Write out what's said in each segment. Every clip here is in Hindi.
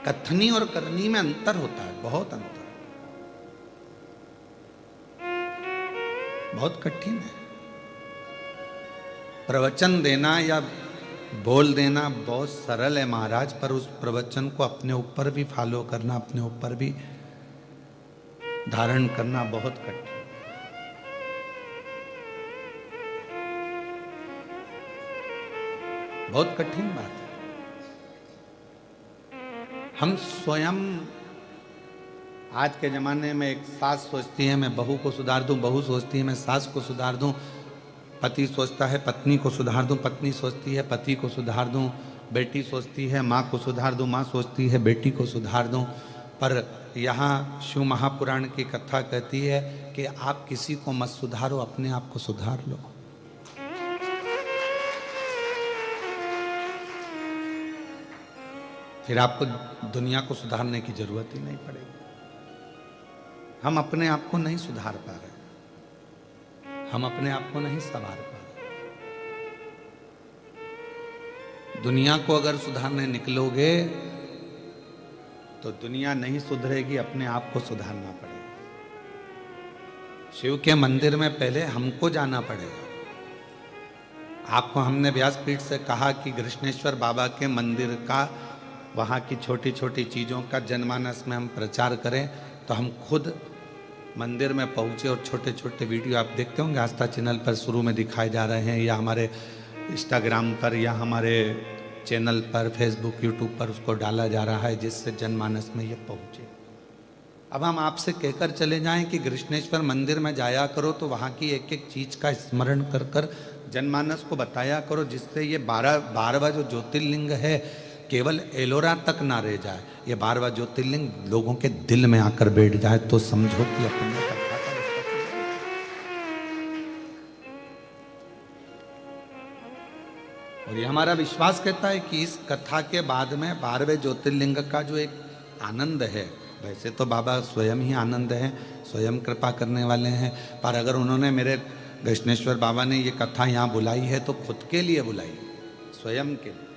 कथनी और करनी में अंतर होता है, बहुत अंतर, बहुत कठिन है। प्रवचन देना या बोल देना बहुत सरल है महाराज, पर उस प्रवचन को अपने ऊपर भी फॉलो करना, अपने ऊपर भी धारण करना बहुत कठिन। बहुत कठिन बात है। हम स्वयं आज के जमाने में, एक सास सोचती है मैं बहू को सुधार दूं, बहू सोचती है मैं सास को सुधार दूं, पति सोचता है पत्नी को सुधार दूं, पत्नी सोचती है पति को सुधार दूं, बेटी सोचती है माँ को सुधार दूं, माँ सोचती है बेटी को सुधार दूं। पर यहाँ शिव महापुराण की कथा कहती है कि आप किसी को मत सुधारो, अपने आप को सुधार लो। फिर आपको दुनिया को सुधारने की जरूरत ही नहीं पड़ेगी। हम अपने आप को नहीं सुधार पा रहे, हम अपने आप को नहीं संवार पा रहे। दुनिया को अगर सुधारने निकलोगे तो दुनिया नहीं सुधरेगी, अपने आप को सुधारना पड़ेगा। शिव के मंदिर में पहले हमको जाना पड़ेगा। आपको हमने व्यासपीठ से कहा कि कृष्णेश्वर बाबा के मंदिर का, वहाँ की छोटी छोटी चीज़ों का जनमानस में हम प्रचार करें, तो हम खुद मंदिर में पहुँचे और छोटे छोटे वीडियो आप देखते होंगे, आस्था चैनल पर शुरू में दिखाए जा रहे हैं, या हमारे इंस्टाग्राम पर या हमारे चैनल पर, फेसबुक, यूट्यूब पर उसको डाला जा रहा है, जिससे जनमानस में ये पहुँचे। अब हम आपसे कहकर चले जाएं कि कृष्णेश्वर मंदिर में जाया करो, तो वहाँ की एक एक चीज़ का स्मरण कर कर जनमानस को बताया करो, जिससे ये 12वां जो ज्योतिर्लिंग है केवल एलोरा तक ना रह जाए, ये 12वां ज्योतिर्लिंग लोगों के दिल में आकर बैठ जाए, तो समझो कि अपने कथा का और ये हमारा विश्वास कहता है कि इस कथा के बाद में 12वें ज्योतिर्लिंग का जो एक आनंद है, वैसे तो बाबा स्वयं ही आनंद है, स्वयं कृपा करने वाले हैं, पर अगर उन्होंने, मेरे कृष्णेश्वर बाबा ने ये कथा यहाँ बुलाई है तो खुद के लिए बुलाई, स्वयं के लिए,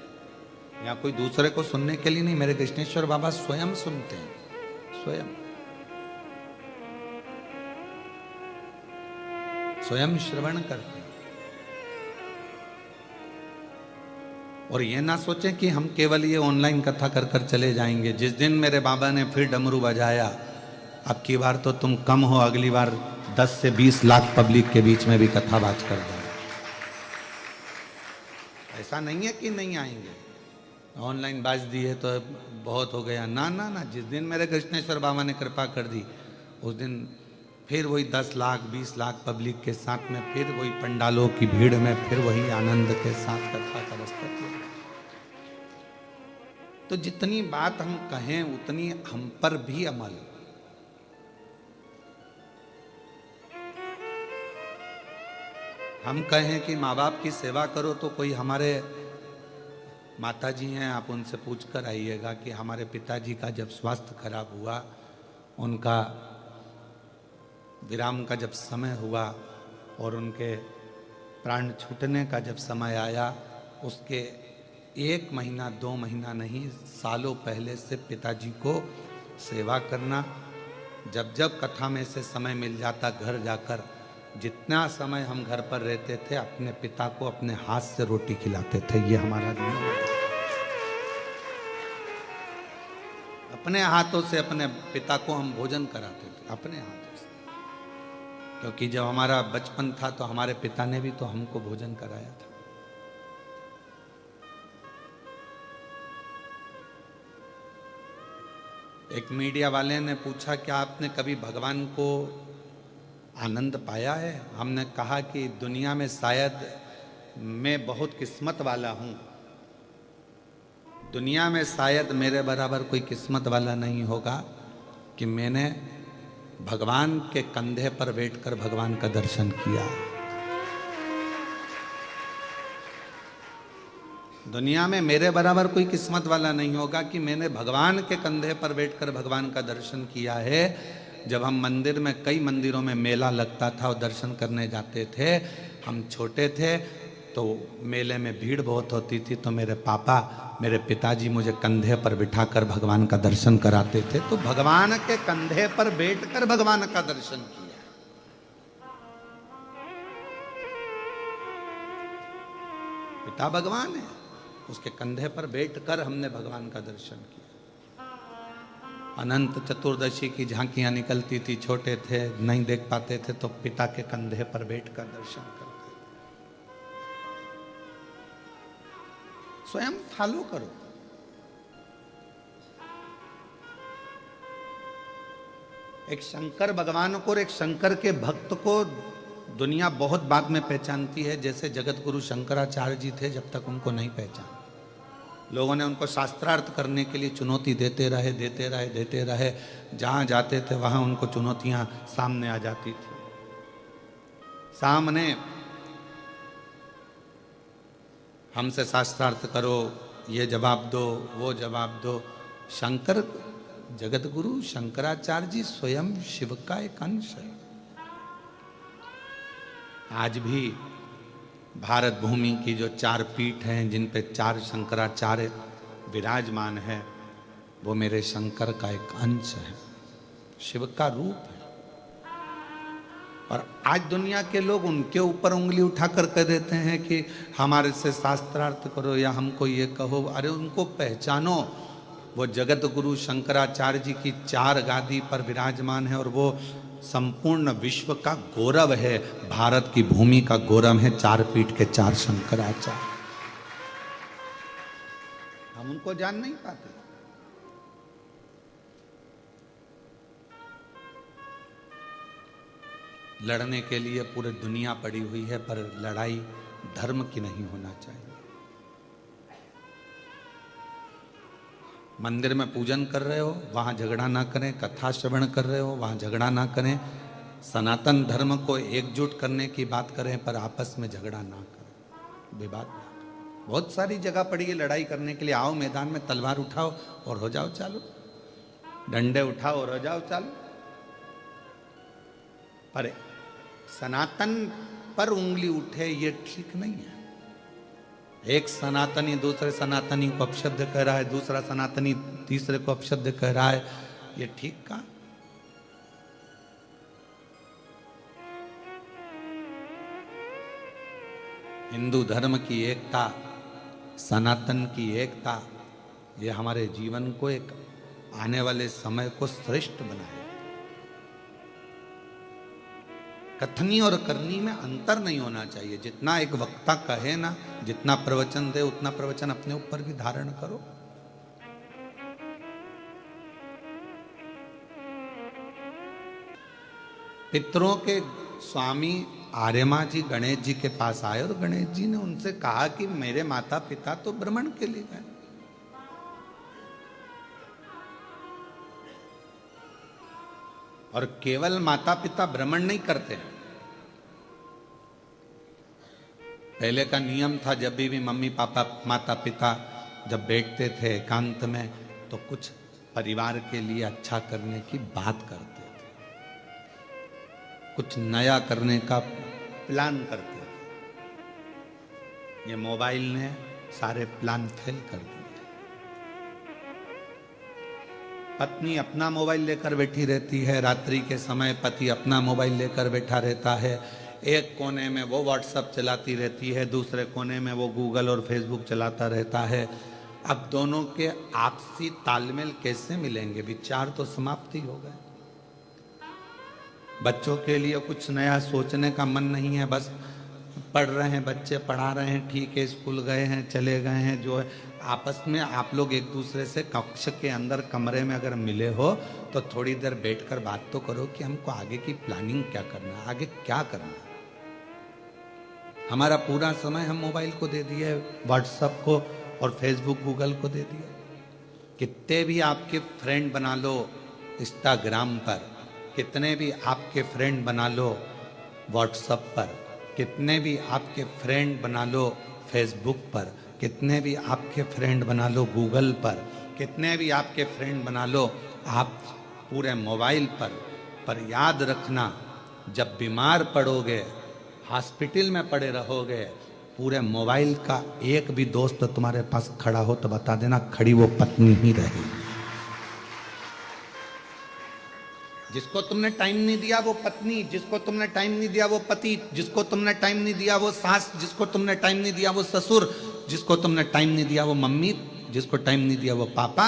या कोई दूसरे को सुनने के लिए नहीं। मेरे कृष्णेश्वर बाबा स्वयं सुनते हैं, स्वयं श्रवण करते हैं। और ये ना सोचें कि हम केवल ये ऑनलाइन कथा कर कर चले जाएंगे। जिस दिन मेरे बाबा ने फिर डमरू बजाया, अब की बार तो तुम कम हो, अगली बार 10 से 20 लाख पब्लिक के बीच में भी कथा बाज कर दो। ऐसा नहीं है कि नहीं आएंगे, ऑनलाइन बाज दी है तो बहुत हो गया, ना ना ना। जिस दिन मेरे कृष्णेश्वर बाबा ने कृपा कर दी, उस दिन फिर वही 10 लाख 20 लाख पब्लिक के साथ में, फिर वही पंडालों की भीड़ में, फिर वही आनंद के साथ कथा का रास्ता। तो जितनी बात हम कहें उतनी हम पर भी अमल। हम कहें कि माँ बाप की सेवा करो, तो कोई हमारे माताजी हैं, आप उनसे पूछ कर आइएगा कि हमारे पिताजी का जब स्वास्थ्य खराब हुआ, उनका विराम का जब समय हुआ और उनके प्राण छूटने का जब समय आया, उसके 1 महीना 2 महीना नहीं, सालों पहले से पिताजी को सेवा करना। जब जब कथा में से समय मिल जाता, घर जाकर जितना समय हम घर पर रहते थे, अपने पिता को अपने हाथ से रोटी खिलाते थे। ये हमारा नियम है। अपने हाथों से अपने पिता को हम भोजन कराते थे, अपने हाथों से। क्योंकि जब हमारा बचपन था तो हमारे पिता ने भी तो हमको भोजन कराया था। एक मीडिया वाले ने पूछा कि आपने कभी भगवान को आनंद पाया है? हमने कहा कि दुनिया में शायद मैं बहुत किस्मत वाला हूँ, दुनिया में शायद मेरे बराबर कोई किस्मत वाला नहीं होगा कि मैंने भगवान के कंधे पर बैठकर भगवान का दर्शन किया। दुनिया में मेरे बराबर कोई किस्मत वाला नहीं होगा कि मैंने भगवान के कंधे पर बैठकर भगवान का दर्शन किया है। जब हम मंदिर में, कई मंदिरों में मेला लगता था और दर्शन करने जाते थे, हम छोटे थे तो मेले में भीड़ बहुत होती थी, तो मेरे पापा मेरे पिताजी मुझे कंधे पर बिठाकर भगवान का दर्शन कराते थे, तो भगवान के कंधे पर बैठकर भगवान का दर्शन किया। पिता भगवान है, उसके कंधे पर बैठकर हमने भगवान का दर्शन किया। अनंत चतुर्दशी की झांकियां निकलती थी, छोटे थे नहीं देख पाते थे, तो पिता के कंधे पर बैठकर दर्शन करते थे। स्वयं फॉलो करो। एक शंकर भगवान को और एक शंकर के भक्त को दुनिया बहुत बाद में पहचानती है। जैसे जगत गुरु शंकराचार्य जी थे, जब तक उनको नहीं पहचान, लोगों ने उनको शास्त्रार्थ करने के लिए चुनौती देते रहे। जहां जाते थे वहां उनको चुनौतियां सामने आ जाती थी। सामने हमसे शास्त्रार्थ करो, ये जवाब दो, वो जवाब दो। शंकर जगत गुरु शंकराचार्य जी स्वयं शिव का एक अंश है। आज भी भारत भूमि की जो 4 पीठ हैं, जिन पे 4 शंकराचार्य विराजमान है, वो मेरे शंकर का एक अंश है, शिव का रूप है। और आज दुनिया के लोग उनके ऊपर उंगली उठाकर कह देते हैं कि हमारे से शास्त्रार्थ करो या हमको ये कहो। अरे उनको पहचानो, वो जगत गुरु शंकराचार्य जी की 4 गादी पर विराजमान है और वो संपूर्ण विश्व का गौरव है, भारत की भूमि का गौरव है 4 पीठ के 4 शंकराचार्य। हम उनको जान नहीं पाते। लड़ने के लिए पूरी दुनिया पड़ी हुई है, पर लड़ाई धर्म की नहीं होना चाहिए। मंदिर में पूजन कर रहे हो, वहां झगड़ा ना करें। कथा श्रवण कर रहे हो, वहां झगड़ा ना करें। सनातन धर्म को एकजुट करने की बात करें, पर आपस में झगड़ा ना करें, विवाद ना करें। बहुत सारी जगह पड़ी है लड़ाई करने के लिए। आओ मैदान में, तलवार उठाओ और हो जाओ चालू, डंडे उठाओ और हो जाओ चालू। पर सनातन पर उंगली उठे, ये ठीक नहीं है। एक सनातनी दूसरे सनातनी को अपशब्द कह रहा है, दूसरा सनातनी तीसरे को अपशब्द कह रहा है, ये ठीक का? हिंदू धर्म की एकता, सनातन की एकता, ये हमारे जीवन को एक आने वाले समय को श्रेष्ठ बनाए। कथनी और करनी में अंतर नहीं होना चाहिए। जितना एक वक्ता कहे ना, जितना प्रवचन दे, उतना प्रवचन अपने ऊपर भी धारण करो। पितरों के स्वामी आर्यमा जी गणेश जी के पास आए और गणेश जी ने उनसे कहा कि मेरे माता पिता तो भ्रमण के लिए गए, और केवल माता पिता भ्रमण नहीं करते हैं। पहले का नियम था, जब भी मम्मी पापा माता पिता जब बैठते थे एकांत में, तो कुछ परिवार के लिए अच्छा करने की बात करते थे, कुछ नया करने का प्लान करते थे। ये मोबाइल ने सारे प्लान फेल कर दिए। पत्नी अपना मोबाइल लेकर बैठी रहती है, रात्रि के समय पति अपना मोबाइल लेकर बैठा रहता है। एक कोने में वो व्हाट्सएप चलाती रहती है, दूसरे कोने में वो गूगल और फेसबुक चलाता रहता है। अब दोनों के आपसी तालमेल कैसे मिलेंगे? विचार तो समाप्ति हो गए। बच्चों के लिए कुछ नया सोचने का मन नहीं है, बस पढ़ रहे हैं बच्चे, पढ़ा रहे हैं, ठीक है, स्कूल गए हैं, चले गए हैं। जो है आपस में आप लोग एक दूसरे से कक्ष के अंदर कमरे में अगर मिले हो तो थोड़ी देर बैठकर बात तो करो कि हमको आगे की प्लानिंग क्या करना है, आगे क्या करना है। हमारा पूरा समय हम मोबाइल को दे दिए, व्हाट्सएप को और फेसबुक गूगल को दे दिया। कितने भी आपके फ्रेंड बना लो इंस्टाग्राम पर, कितने भी आपके फ्रेंड बना लो व्हाट्सएप पर, कितने भी आपके फ्रेंड बना लो फेसबुक पर, कितने भी आपके फ्रेंड बना लो गूगल पर, कितने भी आपके फ्रेंड बना लो आप पूरे मोबाइल पर याद रखना, जब बीमार पड़ोगे, हॉस्पिटल में पड़े रहोगे, पूरे मोबाइल का एक भी दोस्त तुम्हारे पास खड़ा हो तो बता देना, खड़ी वो पत्नी ही रहेगी। जिसको तुमने टाइम नहीं दिया वो पत्नी, जिसको तुमने टाइम नहीं दिया वो पति, जिसको तुमने टाइम नहीं दिया वो सास, जिसको तुमने टाइम नहीं दिया वो ससुर, जिसको तुमने टाइम नहीं दिया वो मम्मी, जिसको टाइम नहीं दिया वो पापा,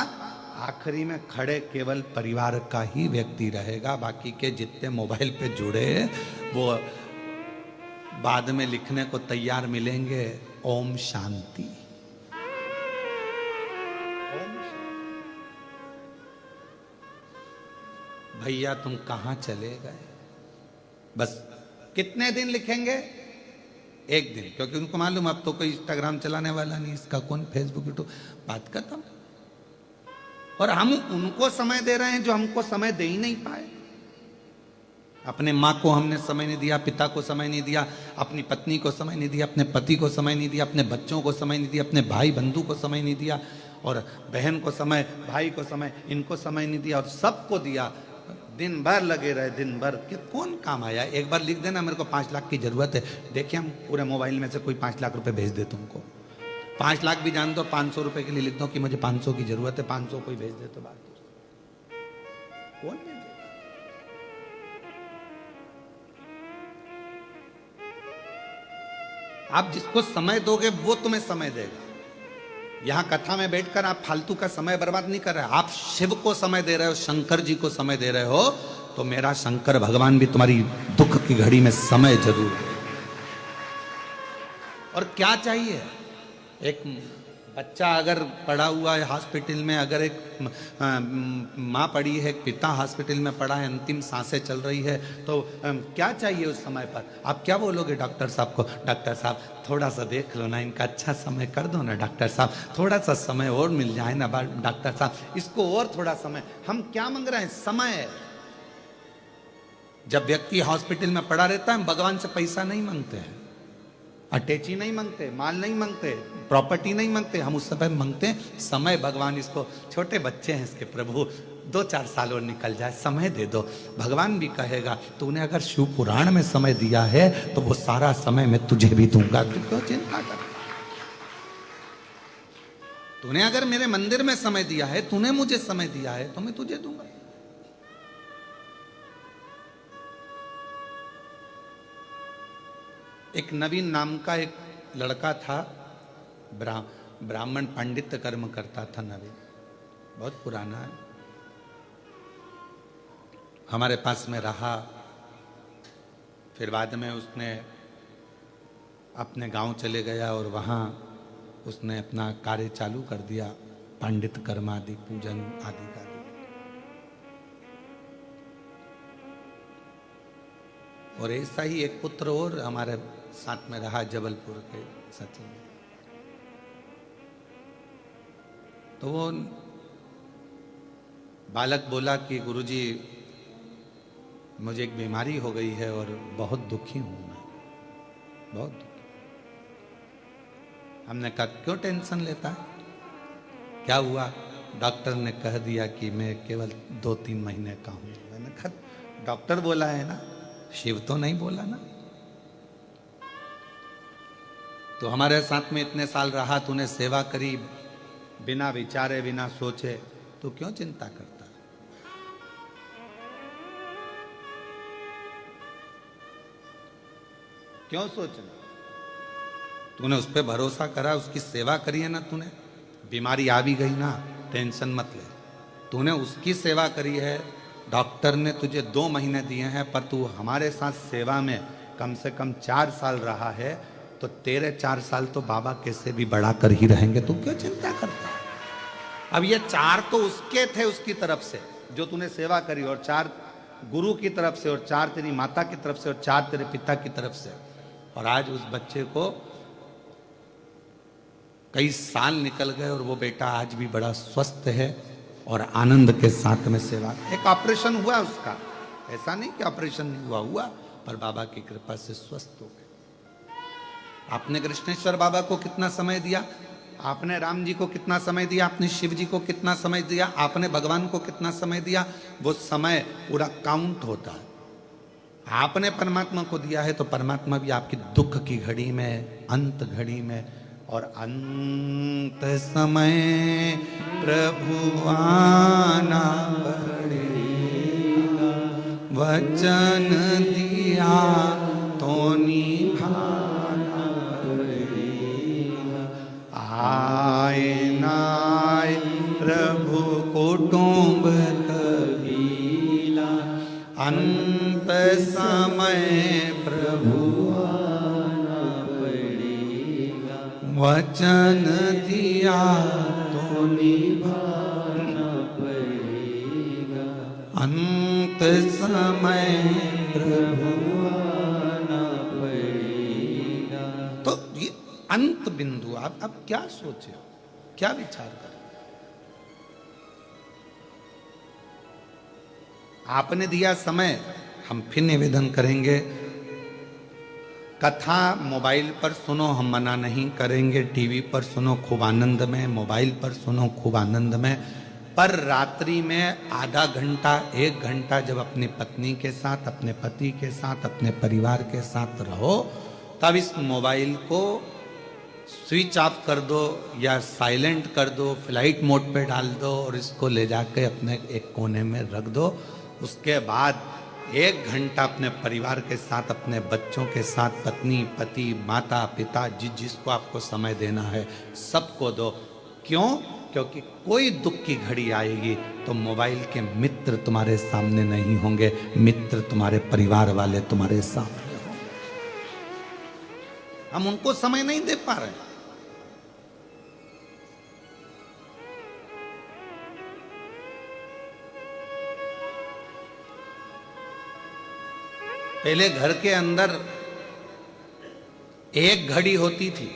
आखिरी में खड़े केवल परिवार का ही व्यक्ति रहेगा। बाकी के जितने मोबाइल पे जुड़े वो बाद में लिखने को तैयार मिलेंगे, ओम शांति। भैया तुम कहां चले गए? बस कितने दिन लिखेंगे? एक दिन, क्योंकि उनको मालूम अब तो कोई इंस्टाग्राम चलाने वाला नहीं, इसका कौन फेसबुक यूट्यूब, बात खत्म। और हम उनको समय दे रहे हैं जो हमको समय दे ही नहीं पाए। अपने माँ को हमने समय नहीं दिया, पिता को समय नहीं दिया, अपनी पत्नी को समय नहीं दिया, अपने पति को समय नहीं दिया, अपने बच्चों को समय नहीं दिया, अपने भाई बंधु को समय नहीं दिया, और बहन को समय, भाई को समय, इनको समय नहीं दिया, और सबको दिया। दिन भर लगे रहे, दिन भर कि कौन काम आया? एक बार लिख देना मेरे को 5 लाख की जरूरत है, देखिए हम पूरे मोबाइल में से कोई 5 लाख रुपए भेज दे तुमको। 5 लाख भी जान दो, 500 रुपए के लिए लिख दो कि मुझे 500 की जरूरत है, 500 कोई भेज दे तो बात कौन भेजे? आप जिसको समय दोगे वो तुम्हें समय देगा। यहां कथा में बैठकर आप फालतू का समय बर्बाद नहीं कर रहे, आप शिव को समय दे रहे हो, शंकर जी को समय दे रहे हो, तो मेरा शंकर भगवान भी तुम्हारी दुख की घड़ी में समय जरूर दे। और क्या चाहिए? एक बच्चा अगर पड़ा हुआ है हॉस्पिटल में, अगर एक माँ पड़ी है, एक पिता हॉस्पिटल में पड़ा है, अंतिम सांसें चल रही है, तो क्या चाहिए उस समय पर? आप क्या बोलोगे डॉक्टर साहब को? डॉक्टर साहब थोड़ा सा देख लो ना, इनका अच्छा समय कर दो ना डॉक्टर साहब, थोड़ा सा समय और मिल जाए ना डॉक्टर साहब, इसको और थोड़ा समय। हम क्या मांग रहे हैं? समय। जब व्यक्ति हॉस्पिटल में पड़ा रहता है, हम भगवान से पैसा नहीं मांगते हैं, अटैची नहीं मांगते, माल नहीं मांगते, प्रॉपर्टी नहीं मांगते, हम उस समय मांगते हैं समय। भगवान इसको, छोटे बच्चे हैं इसके, प्रभु 2-4 साल और निकल जाए, समय दे दो। भगवान भी कहेगा तूने अगर शिव पुराण में समय दिया है तो वो सारा समय मैं तुझे भी दूंगा, तू क्यों चिंता कर? तूने अगर मेरे मंदिर में समय दिया है, तूने मुझे समय दिया है, तो मैं तुझे दूंगा। एक नवीन नाम का एक लड़का था, ब्राह्मण पांडित्य कर्म करता था, नवीन, बहुत पुराना है, हमारे पास में रहा। फिर बाद में उसने अपने गांव चले गया और वहाँ उसने अपना कार्य चालू कर दिया, पांडित्य कर्म आदि, पूजन आदि का। और ऐसा ही एक पुत्र और हमारे साथ में रहा, जबलपुर के सचिन। तो वो बालक बोला कि गुरुजी मुझे एक बीमारी हो गई है और बहुत दुखी हूं मैं, बहुत दुखी। हमने कहा क्यों टेंशन लेता है, क्या हुआ? डॉक्टर ने कह दिया कि मैं केवल 2-3 महीने का हूं। मैंने कहा डॉक्टर बोला है ना, शिव तो नहीं बोला ना। तो हमारे साथ में इतने साल रहा, तूने सेवा करी, बिना विचारे बिना सोचे, तू क्यों चिंता करता? क्यों सोचना? तूने उस पर भरोसा करा, उसकी सेवा करी है ना तूने, बीमारी आ भी गई ना, टेंशन मत ले, तूने उसकी सेवा करी है। डॉक्टर ने तुझे 2 महीने दिए हैं, पर तू हमारे साथ सेवा में कम से कम 4 साल रहा है, तो तेरे 4 साल तो बाबा कैसे भी बढ़ा कर ही रहेंगे, तू क्यों चिंता करता? अब ये 4 तो उसके थे, उसकी तरफ से जो तूने सेवा करी, और 4 गुरु की तरफ से, और 4 तेरी माता की तरफ से, और 4 तेरे पिता की तरफ से। और आज उस बच्चे को कई साल निकल गए और वो बेटा आज भी बड़ा स्वस्थ है और आनंद के साथ में सेवा। एक ऑपरेशन हुआ उसका, ऐसा नहीं कि ऑपरेशन नहीं हुआ, पर बाबा की कृपा से स्वस्थ हो गए। आपने कृष्णेश्वर बाबा को कितना समय दिया, आपने राम जी को कितना समय दिया, आपने शिव जी को कितना समय दिया, आपने भगवान को कितना समय दिया, वो समय पूरा काउंट होता है। आपने परमात्मा को दिया है तो परमात्मा भी आपकी दुख की घड़ी में, अंत घड़ी में और अंत समय प्रभु आना पड़ेगा, वचन दिया तो निभाना पड़ेगा। आए ना आए प्रभु कुटुंब कबीला, अंत समय प्रभु आना पड़ेगा, वचन दिया तो निभाना पड़ेगा, अंत समय प्रभु आना पड़ेगा। तो ये अंत बिंदु आप अब क्या सोचे, क्या विचार करें? आपने दिया समय, हम फिर निवेदन करेंगे, कथा मोबाइल पर सुनो, हम मना नहीं करेंगे, टीवी पर सुनो खूब आनंद में, मोबाइल पर सुनो खूब आनंद में, पर रात्रि में आधा घंटा 1 घंटा जब अपनी पत्नी के साथ, अपने पति के साथ, अपने परिवार के साथ रहो, तब इस मोबाइल को स्विच ऑफ कर दो या साइलेंट कर दो, फ्लाइट मोड पे डाल दो और इसको ले जाके अपने एक कोने में रख दो। उसके बाद 1 घंटा अपने परिवार के साथ, अपने बच्चों के साथ, पत्नी, पति, माता, पिता, जिसको आपको समय देना है सबको दो। क्यों? क्योंकि कोई दुख की घड़ी आएगी तो मोबाइल के मित्र तुम्हारे सामने नहीं होंगे, मित्र तुम्हारे परिवार वाले तुम्हारे सामने होंगे। हम उनको समय नहीं दे पा रहे। पहले घर के अंदर एक घड़ी होती थी,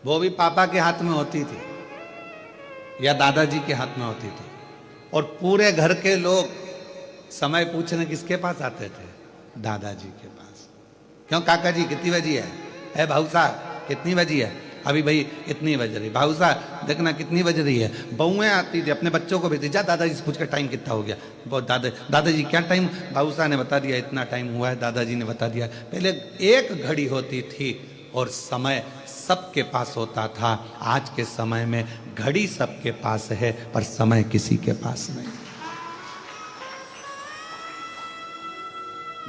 वो भी पापा के हाथ में होती थी या दादाजी के हाथ में होती थी, और पूरे घर के लोग समय पूछने किसके पास आते थे? दादाजी के पास। क्यों काका जी कितनी बजी है? भाऊ साहब कितनी बजी है? अभी भाई इतनी बज रही। भाऊ साहब देखना कितनी बज रही है। बहुएं आती थी, अपने बच्चों को भेजती, जा दादाजी से पूछकर टाइम कितना हो गया। बहुत दादाजी क्या टाइम? भाऊ साहब ने बता दिया इतना टाइम हुआ है, दादाजी ने बता दिया। पहले एक घड़ी होती थी और समय सबके पास होता था। आज के समय में घड़ी सबके पास है पर समय किसी के पास नहीं।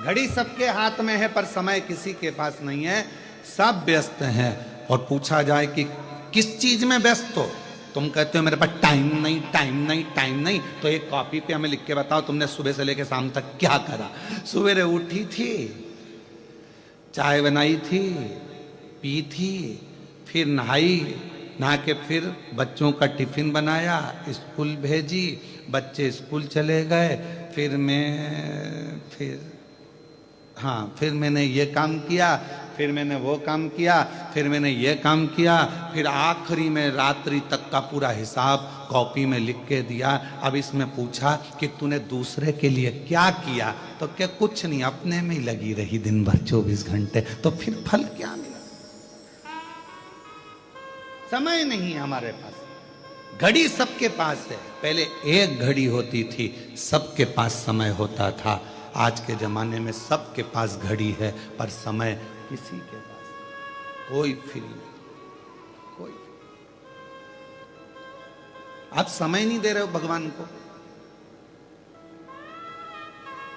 घड़ी सबके हाथ में है पर समय किसी के पास नहीं है। सब व्यस्त हैं। और पूछा जाए कि किस चीज में व्यस्त हो, तुम कहते हो मेरे पास टाइम नहीं, टाइम नहीं, टाइम नहीं। तो एक कॉपी पे हमें लिख के बताओ तुमने सुबह से लेकर शाम तक क्या करा। सुबह उठी थी, चाय बनाई थी, पी थी, फिर नहाई, नहा के फिर बच्चों का टिफिन बनाया, स्कूल भेजी, बच्चे स्कूल चले गए, फिर मैंने ये काम किया, फिर मैंने वो काम किया, फिर मैंने ये काम किया, फिर आखिरी में रात्रि तक का पूरा हिसाब कॉपी में लिख के दिया। अब इसमें पूछा कि तूने दूसरे के लिए क्या किया, तो क्या कुछ नहीं, अपने में ही लगी रही दिन भर 24 घंटे। तो फिर फल क्या मिला? समय नहीं है हमारे पास। घड़ी सबके पास है। पहले एक घड़ी होती थी, सबके पास समय होता था। आज के जमाने में सबके पास घड़ी है पर समय किसी के पास कोई फ्री नहीं, कोई। आप समय नहीं दे रहे हो भगवान को,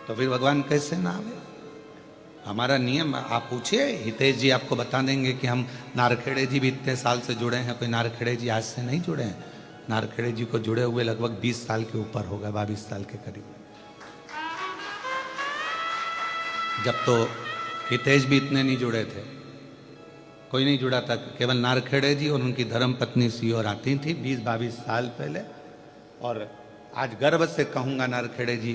तो फिर भगवान कैसे ना आवे? हमारा नियम आप पूछिए, हितेश जी आपको बता देंगे कि हम नारखेड़े जी भी इतने साल से जुड़े हैं। कोई नारखेड़े जी आज से नहीं जुड़े हैं। नारखेड़े जी को जुड़े हुए लगभग 20 साल के ऊपर होगा, 22 साल के करीब। जब तो हितेश भी इतने नहीं जुड़े थे, कोई नहीं जुड़ा था, केवल नारखेड़े जी और उनकी धर्म पत्नी सीओर आती थी 20-22 साल पहले। और आज गर्व से कहूँगा नारखेड़े जी,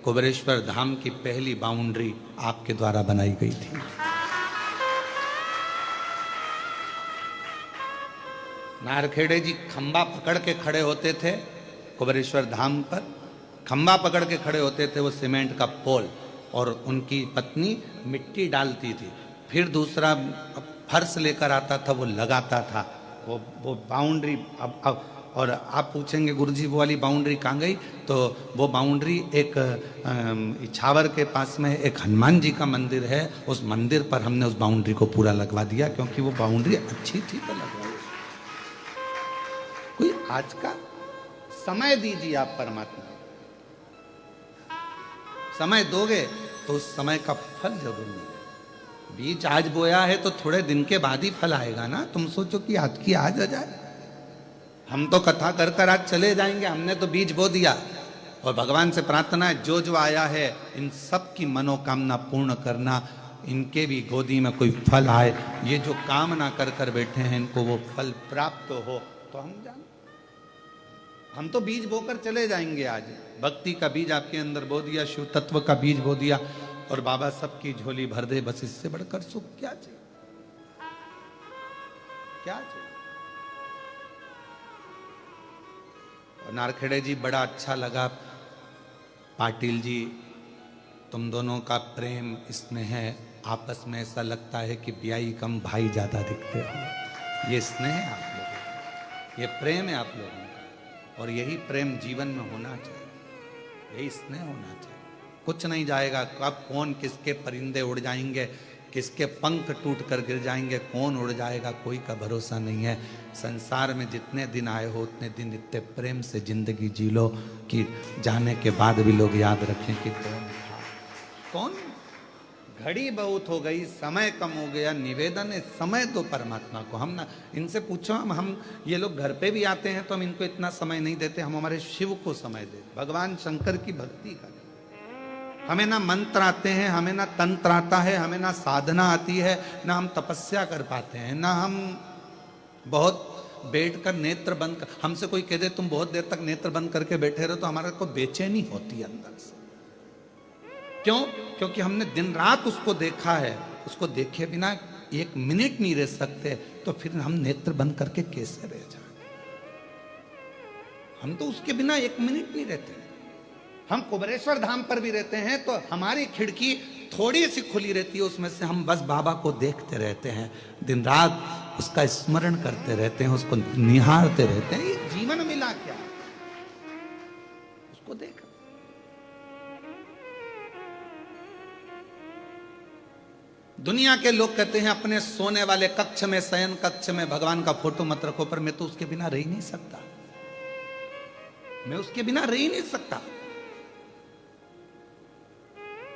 कुबेरेश्वर धाम की पहली बाउंड्री आपके द्वारा बनाई गई थी। नारखेड़े जी खंबा पकड़ के खड़े होते थे कुबेरेश्वर धाम पर, खंबा पकड़ के खड़े होते थे, वो सीमेंट का पोल, और उनकी पत्नी मिट्टी डालती थी, फिर दूसरा फर्श लेकर आता था, वो लगाता था, वो बाउंड्री। अब और आप पूछेंगे गुरुजी वो वाली बाउंड्री कहाँ गई, तो वो बाउंड्री एक इछावर के पास में एक हनुमान जी का मंदिर है, उस मंदिर पर हमने उस बाउंड्री को पूरा लगवा दिया, क्योंकि वो बाउंड्री अच्छी थी तो लगवाई। कोई आज का समय दीजिए आप परमात्मा, समय दोगे तो उस समय का फल जरूर मिलेगा। बीज आज बोया है तो थोड़े दिन के बाद ही फल आएगा ना। तुम सोचो कि आज की आज आ जाए। हम तो कथा कर कर आज चले जाएंगे, हमने तो बीज बो दिया। और भगवान से प्रार्थना है जो जो आया है इन सब की मनोकामना पूर्ण करना, इनके भी गोदी में कोई फल आए। ये जो कामना कर कर बैठे हैं इनको वो फल प्राप्त हो तो हम जान, हम तो बीज बोकर चले जाएंगे। आज भक्ति का बीज आपके अंदर बो दिया, शिव तत्व का बीज बो दिया, और बाबा सबकी झोली भर दे। बस इससे बढ़कर सुख क्या चाहिए, क्या चाहिए। और नारखेड़े जी बड़ा अच्छा लगा, पाटिल जी तुम दोनों का प्रेम स्नेह है, आपस में ऐसा लगता है कि ब्याई कम भाई ज्यादा दिखते हो। ये स्नेह है आप लोगों का, ये प्रेम है आप लोगों का, और यही प्रेम जीवन में होना चाहिए, यही स्नेह होना चाहिए। कुछ नहीं जाएगा, कब कौन किसके परिंदे उड़ जाएंगे, किसके पंख टूट कर गिर जाएंगे, कौन उड़ जाएगा कोई का भरोसा नहीं है। संसार में जितने दिन आए हो उतने दिन इतने प्रेम से जिंदगी जी लो कि जाने के बाद भी लोग याद रखें कि कौन था, कौन। घड़ी बहुत हो गई, समय कम हो गया, निवेदन है समय दो परमात्मा को। हम ना इनसे पूछो, हम ये लोग घर पे भी आते हैं तो हम इनको इतना समय नहीं देते, हम हमारे शिव को समय देते, भगवान शंकर की भक्ति करें। हमें ना मंत्र आते हैं, हमें ना तंत्र आता है, हमें ना साधना आती है, ना हम तपस्या कर पाते हैं, ना हम बहुत बैठ कर नेत्र बंद कर, हमसे कोई कह दे तुम बहुत देर तक नेत्र बंद करके बैठे रहो तो हमारे को बेचैनी होती है अंदर से। क्यों? क्योंकि हमने दिन रात उसको देखा है, उसको देखे बिना एक मिनट नहीं रह सकते, तो फिर हम नेत्र बंद करके कैसे रह जाए। हम तो उसके बिना एक मिनट नहीं रहते। हम कुबरेश्वर धाम पर भी रहते हैं तो हमारी खिड़की थोड़ी सी खुली रहती है, उसमें से हम बस बाबा को देखते रहते हैं, दिन रात उसका स्मरण करते रहते हैं, उसको निहारते रहते हैं। ये जीवन मिला क्या, उसको देख। दुनिया के लोग कहते हैं अपने सोने वाले कक्ष में, शयन कक्ष में भगवान का फोटो मत रखो, पर मैं तो उसके बिना रह ही नहीं सकता, मैं उसके बिना रह ही नहीं सकता।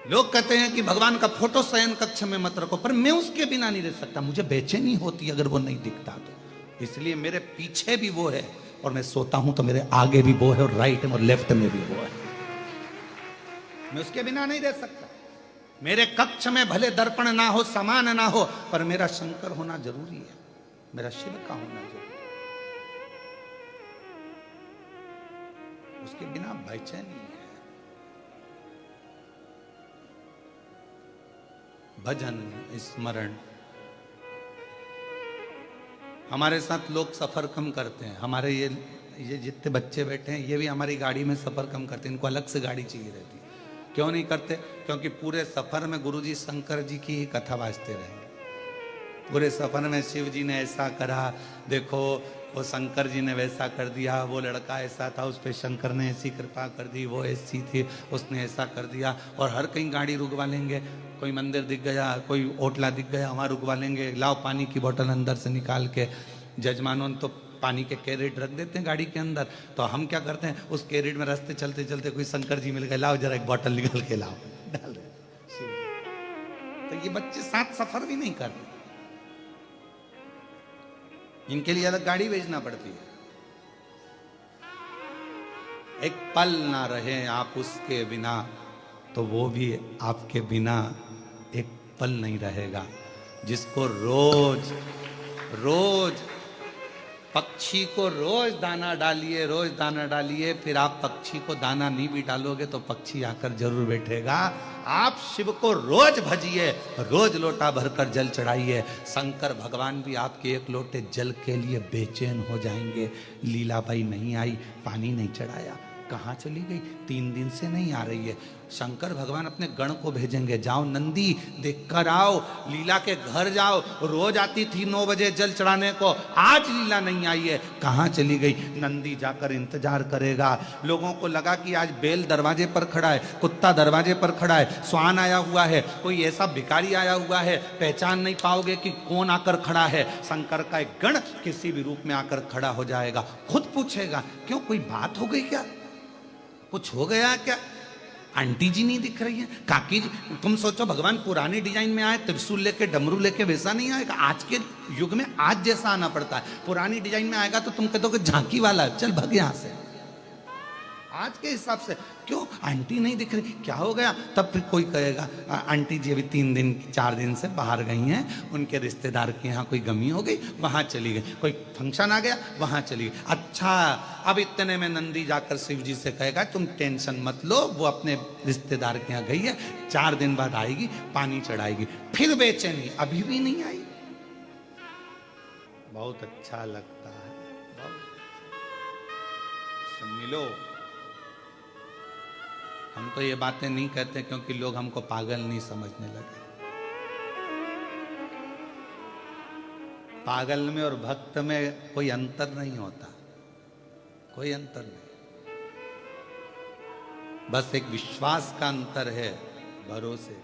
लोग कहते हैं कि भगवान का फोटो शयन कक्ष में मत रखो, पर मैं उसके बिना नहीं रह सकता, मुझे बेचैनी होती अगर वो नहीं दिखता तो। इसलिए मेरे पीछे भी वो है, और मैं सोता हूं तो मेरे आगे भी वो है, और राइट में और लेफ्ट में भी वो है, मैं उसके बिना नहीं रह सकता। मेरे कक्ष में भले दर्पण ना हो, समान ना हो, पर मेरा शंकर होना जरूरी है, मेरा शिव का होना जरूरी है, उसके बिना बेचैनी है। भजन स्मरण, हमारे साथ लोग सफर कम करते हैं। हमारे ये जितने बच्चे बैठे हैं ये भी हमारी गाड़ी में सफर कम करते हैं, इनको अलग से गाड़ी चाहिए रहती है। क्यों नहीं करते? क्योंकि पूरे सफर में गुरुजी शंकर जी की ही कथा बाजते रहेंगे। पूरे सफर में शिव जी ने ऐसा करा, देखो वो शंकर जी ने वैसा कर दिया, वो लड़का ऐसा था उस पर शंकर ने ऐसी कृपा कर दी, वो ऐसी थी उसने ऐसा कर दिया। और हर कहीं गाड़ी रुकवा लेंगे, कोई मंदिर दिख गया, कोई होटला दिख गया, वहाँ रुकवा लेंगे, लाओ पानी की बोतल अंदर से निकाल के। जजमानों तो पानी के कैरेट रख देते हैं गाड़ी के अंदर, तो हम क्या करते हैं उस कैरेट में रास्ते चलते चलते कोई शंकर जी मिल गए, लाओ जरा एक बोतल निकाल के लाओ, डाल दे। तो ये बच्चे साथ सफर भी नहीं करते, इनके लिए अलग गाड़ी भेजना पड़ती है। एक पल ना रहे आप उसके बिना तो वो भी आपके बिना एक पल नहीं रहेगा। जिसको रोज रोज पक्षी को रोज दाना डालिए, रोज दाना डालिए, फिर आप पक्षी को दाना नहीं भी डालोगे तो पक्षी आकर जरूर बैठेगा। आप शिव को रोज भजिए, रोज लोटा भरकर जल चढ़ाइए। शंकर भगवान भी आपके एक लोटे जल के लिए बेचैन हो जाएंगे। लीलाबाई नहीं आई, पानी नहीं चढ़ाया, कहाँ चली गई? 3 दिन से नहीं आ रही है। शंकर भगवान अपने गण को भेजेंगे, जाओ नंदी देख कर आओ, लीला के घर जाओ। रोज आती थी 9 बजे जल चढ़ाने को, आज लीला नहीं आई है, कहाँ चली गई? नंदी जाकर इंतजार करेगा। लोगों को लगा कि आज बैल दरवाजे पर खड़ा है, कुत्ता दरवाजे पर खड़ा है, स्वान आया हुआ है, कोई ऐसा भिखारी आया हुआ है, पहचान नहीं पाओगे कि कौन आकर खड़ा है। शंकर का एक गण किसी भी रूप में आकर खड़ा हो जाएगा, खुद पूछेगा क्यों, कोई बात हो गई क्या, कुछ हो गया क्या? आंटी जी नहीं दिख रही है, काकी जी। तुम सोचो भगवान पुराने डिजाइन में आए, त्रिशूल लेके डमरू लेके, वैसा नहीं आएगा। आज के युग में आज जैसा आना पड़ता है। पुरानी डिजाइन में आएगा तो तुम कहते हो कि झांकी वाला, चल भग यहां से। आज के हिसाब से क्यों आंटी नहीं दिख रही, क्या हो गया? तब फिर कोई कहेगा आंटी जी अभी 3 दिन 4 दिन से बाहर गई हैं, उनके रिश्तेदार के यहाँ कोई गमी हो गई, वहां चली गई, कोई फंक्शन आ गया, वहां चली गई। अच्छा, अब इतने में नंदी जाकर शिव जी से कहेगा तुम टेंशन मत लो, वो अपने रिश्तेदार के यहाँ गई है, 4 दिन बाद आएगी, पानी चढ़ाएगी। फिर बेचैनी, अभी भी नहीं आई। बहुत अच्छा लगता है, मिलो। हम तो ये बातें नहीं कहते क्योंकि लोग हमको पागल नहीं समझने लगे। पागल में और भक्त में कोई अंतर नहीं होता, कोई अंतर नहीं, बस एक विश्वास का अंतर है, भरोसे।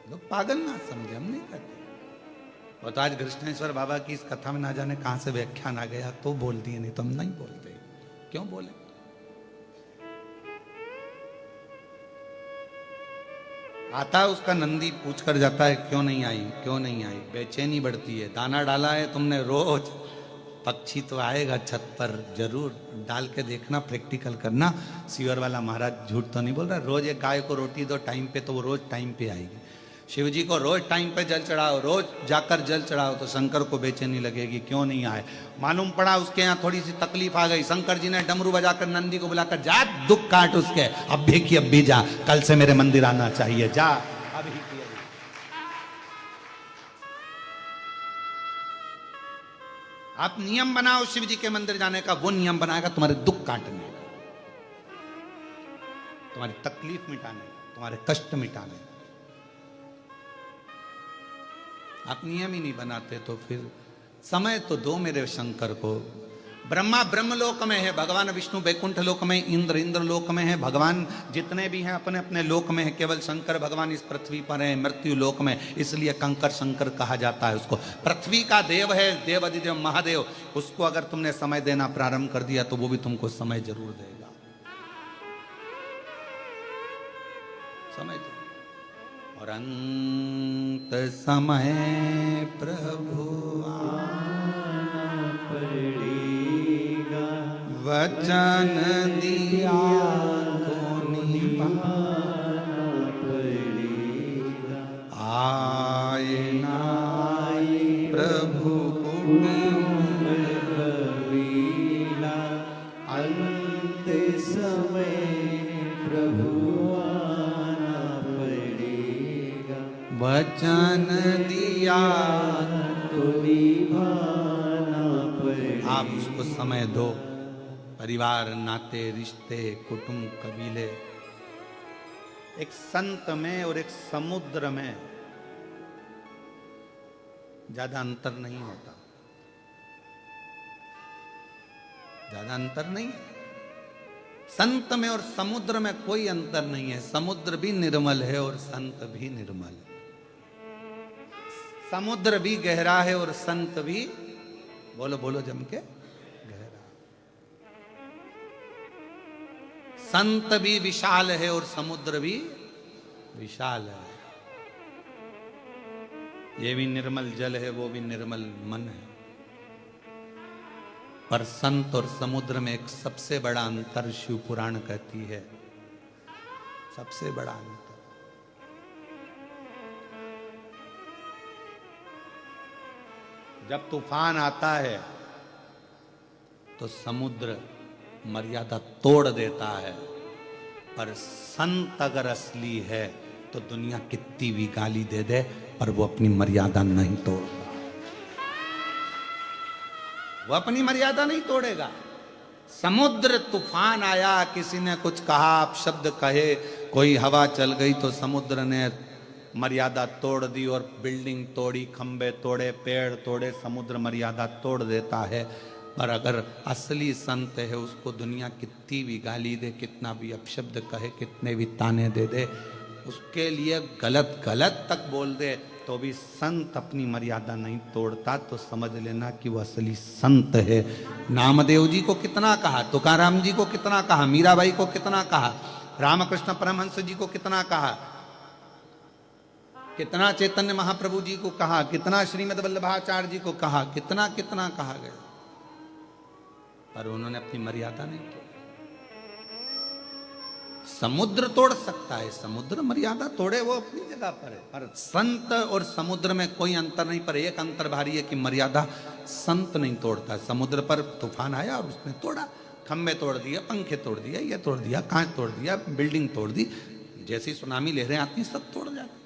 लोग पागल ना समझे, हम नहीं कहते। और तो आज कृष्णेश्वर बाबा की इस कथा में ना जाने कहां से व्याख्यान आ गया तो बोल दिए, नहीं तो हम नहीं बोलते। क्यों बोले? आता है उसका नंदी पूछ कर जाता है क्यों नहीं आई, क्यों नहीं आई? बेचैनी बढ़ती है। दाना डाला है तुमने रोज, पक्षी तो आएगा छत पर, जरूर डाल के देखना, प्रैक्टिकल करना। सीवर वाला महाराज झूठ तो नहीं बोल रहा। रोज एक गाय को रोटी दो टाइम पे तो वो रोज टाइम पे आएगी। शिव जी को रोज टाइम पे जल चढ़ाओ, रोज जाकर जल चढ़ाओ, तो शंकर को बेचैनी लगेगी क्यों नहीं आए। मालूम पड़ा उसके यहाँ थोड़ी सी तकलीफ आ गई, शंकर जी ने डमरू बजाकर नंदी को बुलाकर जा दुख काट उसके, अब भी की अब भी जा, कल से मेरे मंदिर आना चाहिए, जा अभी की अभी। आप नियम बनाओ शिव जी के मंदिर जाने का, वो नियम बनाएगा तुम्हारे दुख काटने का, तुम्हारी तकलीफ मिटाने का, तुम्हारे कष्ट मिटाने का। आप नियम ही नहीं बनाते तो फिर समय तो दो मेरे शंकर को। ब्रह्मा ब्रह्मलोक में है, भगवान विष्णु वैकुंठ लोक में, इंद्र इंद्र लोक में है, भगवान जितने भी हैं अपने अपने लोक में है। केवल शंकर भगवान इस पृथ्वी पर है, मृत्यु लोक में, इसलिए कंकर शंकर कहा जाता है उसको। पृथ्वी का देव है, देव अधिदेव महादेव। उसको अगर तुमने समय देना प्रारंभ कर दिया तो वो भी तुमको समय जरूर देगा, समय देगा। और अंत समय प्रभु आना पड़ेगा, वचन दिया को निभाना पड़ेगा। आए ना प्रभु कुटुंब कबीला, अंत समय प्रभु वचन दिया तो निभाना पड़ेगा। आप उसको समय दो। परिवार, नाते, रिश्ते, कुटुंब, कबीले, एक संत में और एक समुद्र में ज्यादा अंतर नहीं होता, ज्यादा अंतर नहीं। संत में और समुद्र में कोई अंतर नहीं है। समुद्र भी निर्मल है और संत भी निर्मल है। समुद्र भी गहरा है और संत भी, बोलो बोलो जम के, गहरा। संत भी विशाल है और समुद्र भी विशाल है। ये भी निर्मल जल है, वो भी निर्मल मन है। पर संत और समुद्र में एक सबसे बड़ा अंतर शिव पुराण कहती है, सबसे बड़ा अंतर। जब तूफान आता है तो समुद्र मर्यादा तोड़ देता है, पर संत अगर असली है तो दुनिया कितनी भी गाली दे दे पर वो अपनी मर्यादा नहीं तोड़ता, वो अपनी मर्यादा नहीं तोड़ेगा। समुद्र तूफान आया, किसी ने कुछ कहा, आप शब्द कहे, कोई हवा चल गई तो समुद्र ने मर्यादा तोड़ दी और बिल्डिंग तोड़ी, खंबे तोड़े, पेड़ तोड़े, समुद्र मर्यादा तोड़ देता है। पर अगर असली संत है, उसको दुनिया कितनी भी गाली दे, कितना भी अपशब्द कहे, कितने भी ताने दे दे, उसके लिए गलत गलत तक बोल दे, तो भी संत अपनी मर्यादा नहीं तोड़ता, तो समझ लेना कि वो असली संत है। नामदेव जी को कितना कहा, तुकाराम जी को कितना कहा, मीराबाई को कितना कहा, रामकृष्ण परमहंस जी को कितना कहा, कितना चैतन्य महाप्रभु जी को कहा, कितना श्रीमद् वल्लभाचार्य जी को कहा, कितना कितना कहा गया, पर उन्होंने अपनी मर्यादा नहीं तोड़ी। समुद्र तोड़ सकता है, समुद्र मर्यादा तोड़े, वो अपनी जगह पर है, पर संत और समुद्र में कोई अंतर नहीं। पर एक अंतर भारी है कि मर्यादा संत नहीं तोड़ता। समुद्र पर तूफान आया और उसने तोड़ा, खंबे तोड़ दिया, पंखे तोड़ दिया, ये तोड़ दिया, कांच तोड़ दिया, बिल्डिंग तोड़ दी, जैसी सुनामी लहरें आती सब तोड़ जाती।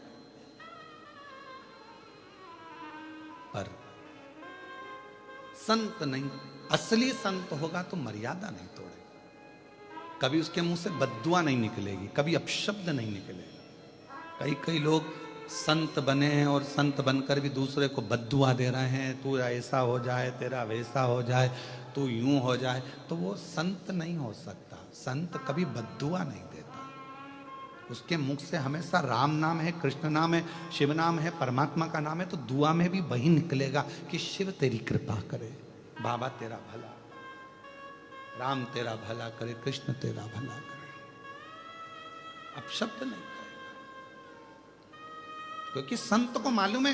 पर संत नहीं, असली संत होगा तो मर्यादा नहीं तोड़ेगा, कभी उसके मुंह से बद्दुआ नहीं निकलेगी, कभी अपशब्द नहीं निकलेगा। कई लोग संत बने हैं और संत बनकर भी दूसरे को बद्दुआ दे रहे हैं, तू ऐसा हो जाए, तेरा वैसा हो जाए, तू यूं हो जाए, तो वो संत नहीं हो सकता। संत कभी बद्दुआ नहीं देता, उसके मुख से हमेशा राम नाम है, कृष्ण नाम है, शिव नाम है, परमात्मा का नाम है, तो दुआ में भी वही निकलेगा कि शिव तेरी कृपा करे, बाबा तेरा भला, राम तेरा भला करे, कृष्ण तेरा भला करे, अपशब्द नहीं करेगा। क्योंकि संत को मालूम है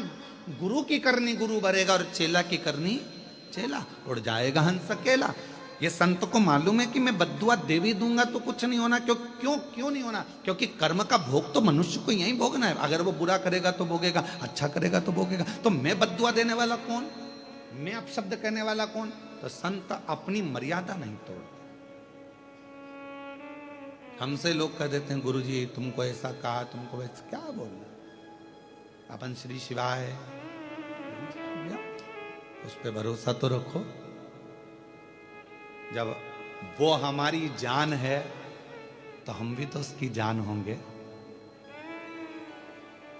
गुरु की करनी गुरु भरेगा और चेला की करनी चेला, उड़ जाएगा हंस अकेला। ये संत को मालूम है कि मैं बद्दुआ दे भी दूंगा तो कुछ नहीं होना। क्यों नहीं होना? क्योंकि कर्म का भोग तो मनुष्य को यही भोगना है। अगर वो बुरा करेगा तो भोगेगा, अच्छा करेगा तो भोगेगा। तो मैं बद्दुआ देने वाला कौन, मैं अपशब्द कहने वाला कौन? तो संत अपनी मर्यादा नहीं तोड़ते। हमसे लोग कह देते हैं गुरुजी तुमको ऐसा कहा, तुमको वैसा, क्या बोलना, अपन श्री शिवाय उस पर भरोसा तो रखो। जब वो हमारी जान है तो हम भी तो उसकी जान होंगे।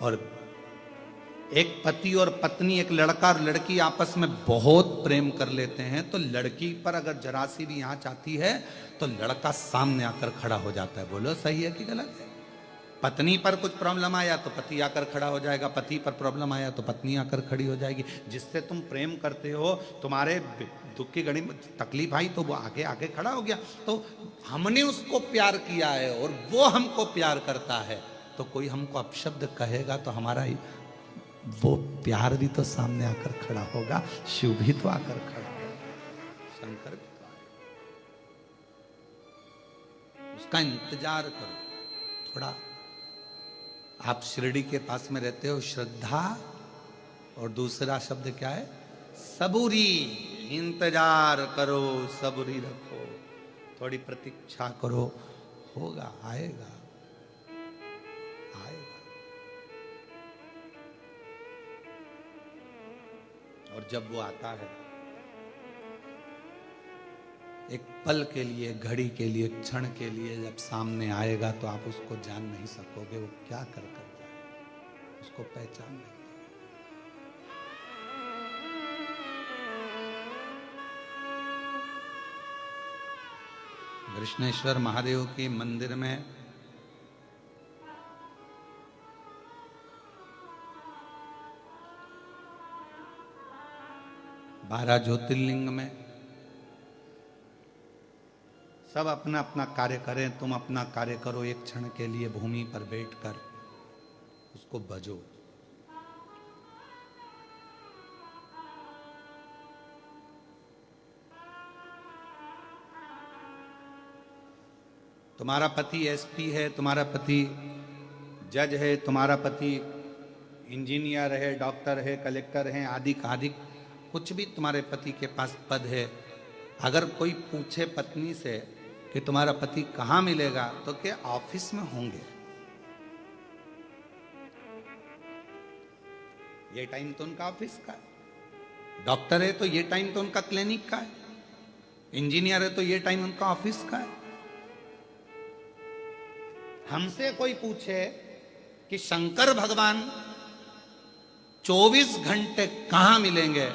और एक पति और पत्नी, एक लड़का और लड़की आपस में बहुत प्रेम कर लेते हैं, तो लड़की पर अगर जरा सी भी आंच आती है तो लड़का सामने आकर खड़ा हो जाता है। बोलो सही है कि गलत है? पत्नी पर कुछ प्रॉब्लम आया तो पति आकर खड़ा हो जाएगा, पति पर प्रॉब्लम आया तो पत्नी आकर खड़ी हो जाएगी। जिससे तुम प्रेम करते हो, तुम्हारे दुख की घड़ी में तकलीफ आई तो वो आगे आगे खड़ा हो गया। तो हमने उसको प्यार किया है और वो हमको प्यार करता है, तो कोई हमको अपशब्द कहेगा तो हमारा वो प्यार भी तो सामने आकर खड़ा होगा, शिव भी तो आकर खड़ा होगा, शंकर भी तो आएगा। उसका इंतजार करो थोड़ा। आप शिरडी के पास में रहते हो, श्रद्धा और दूसरा शब्द क्या है? सबूरी। इंतजार करो, सबूरी रखो, थोड़ी प्रतीक्षा करो, होगा, आएगा आएगा। और जब वो आता है, एक पल के लिए, घड़ी के लिए, क्षण के लिए जब सामने आएगा तो आप उसको जान नहीं सकोगे वो क्या कर जाए, उसको पहचान नहीं। कृष्णेश्वर महादेव के मंदिर में बारह ज्योतिर्लिंग में सब अपना अपना कार्य करें, तुम अपना कार्य करो। एक क्षण के लिए भूमि पर बैठकर उसको भजो। तुम्हारा पति एसपी है, तुम्हारा पति जज है, तुम्हारा पति इंजीनियर है, डॉक्टर है, कलेक्टर है, आदि आदि कुछ भी तुम्हारे पति के पास पद है। अगर कोई पूछे पत्नी से कि तुम्हारा पति कहाँ मिलेगा, तो क्या ऑफिस में होंगे? ये टाइम तो उनका ऑफिस का है। डॉक्टर है तो ये टाइम तो उनका क्लिनिक का है। इंजीनियर है तो ये टाइम उनका ऑफिस का है। हमसे कोई पूछे कि शंकर भगवान 24 घंटे कहां मिलेंगे,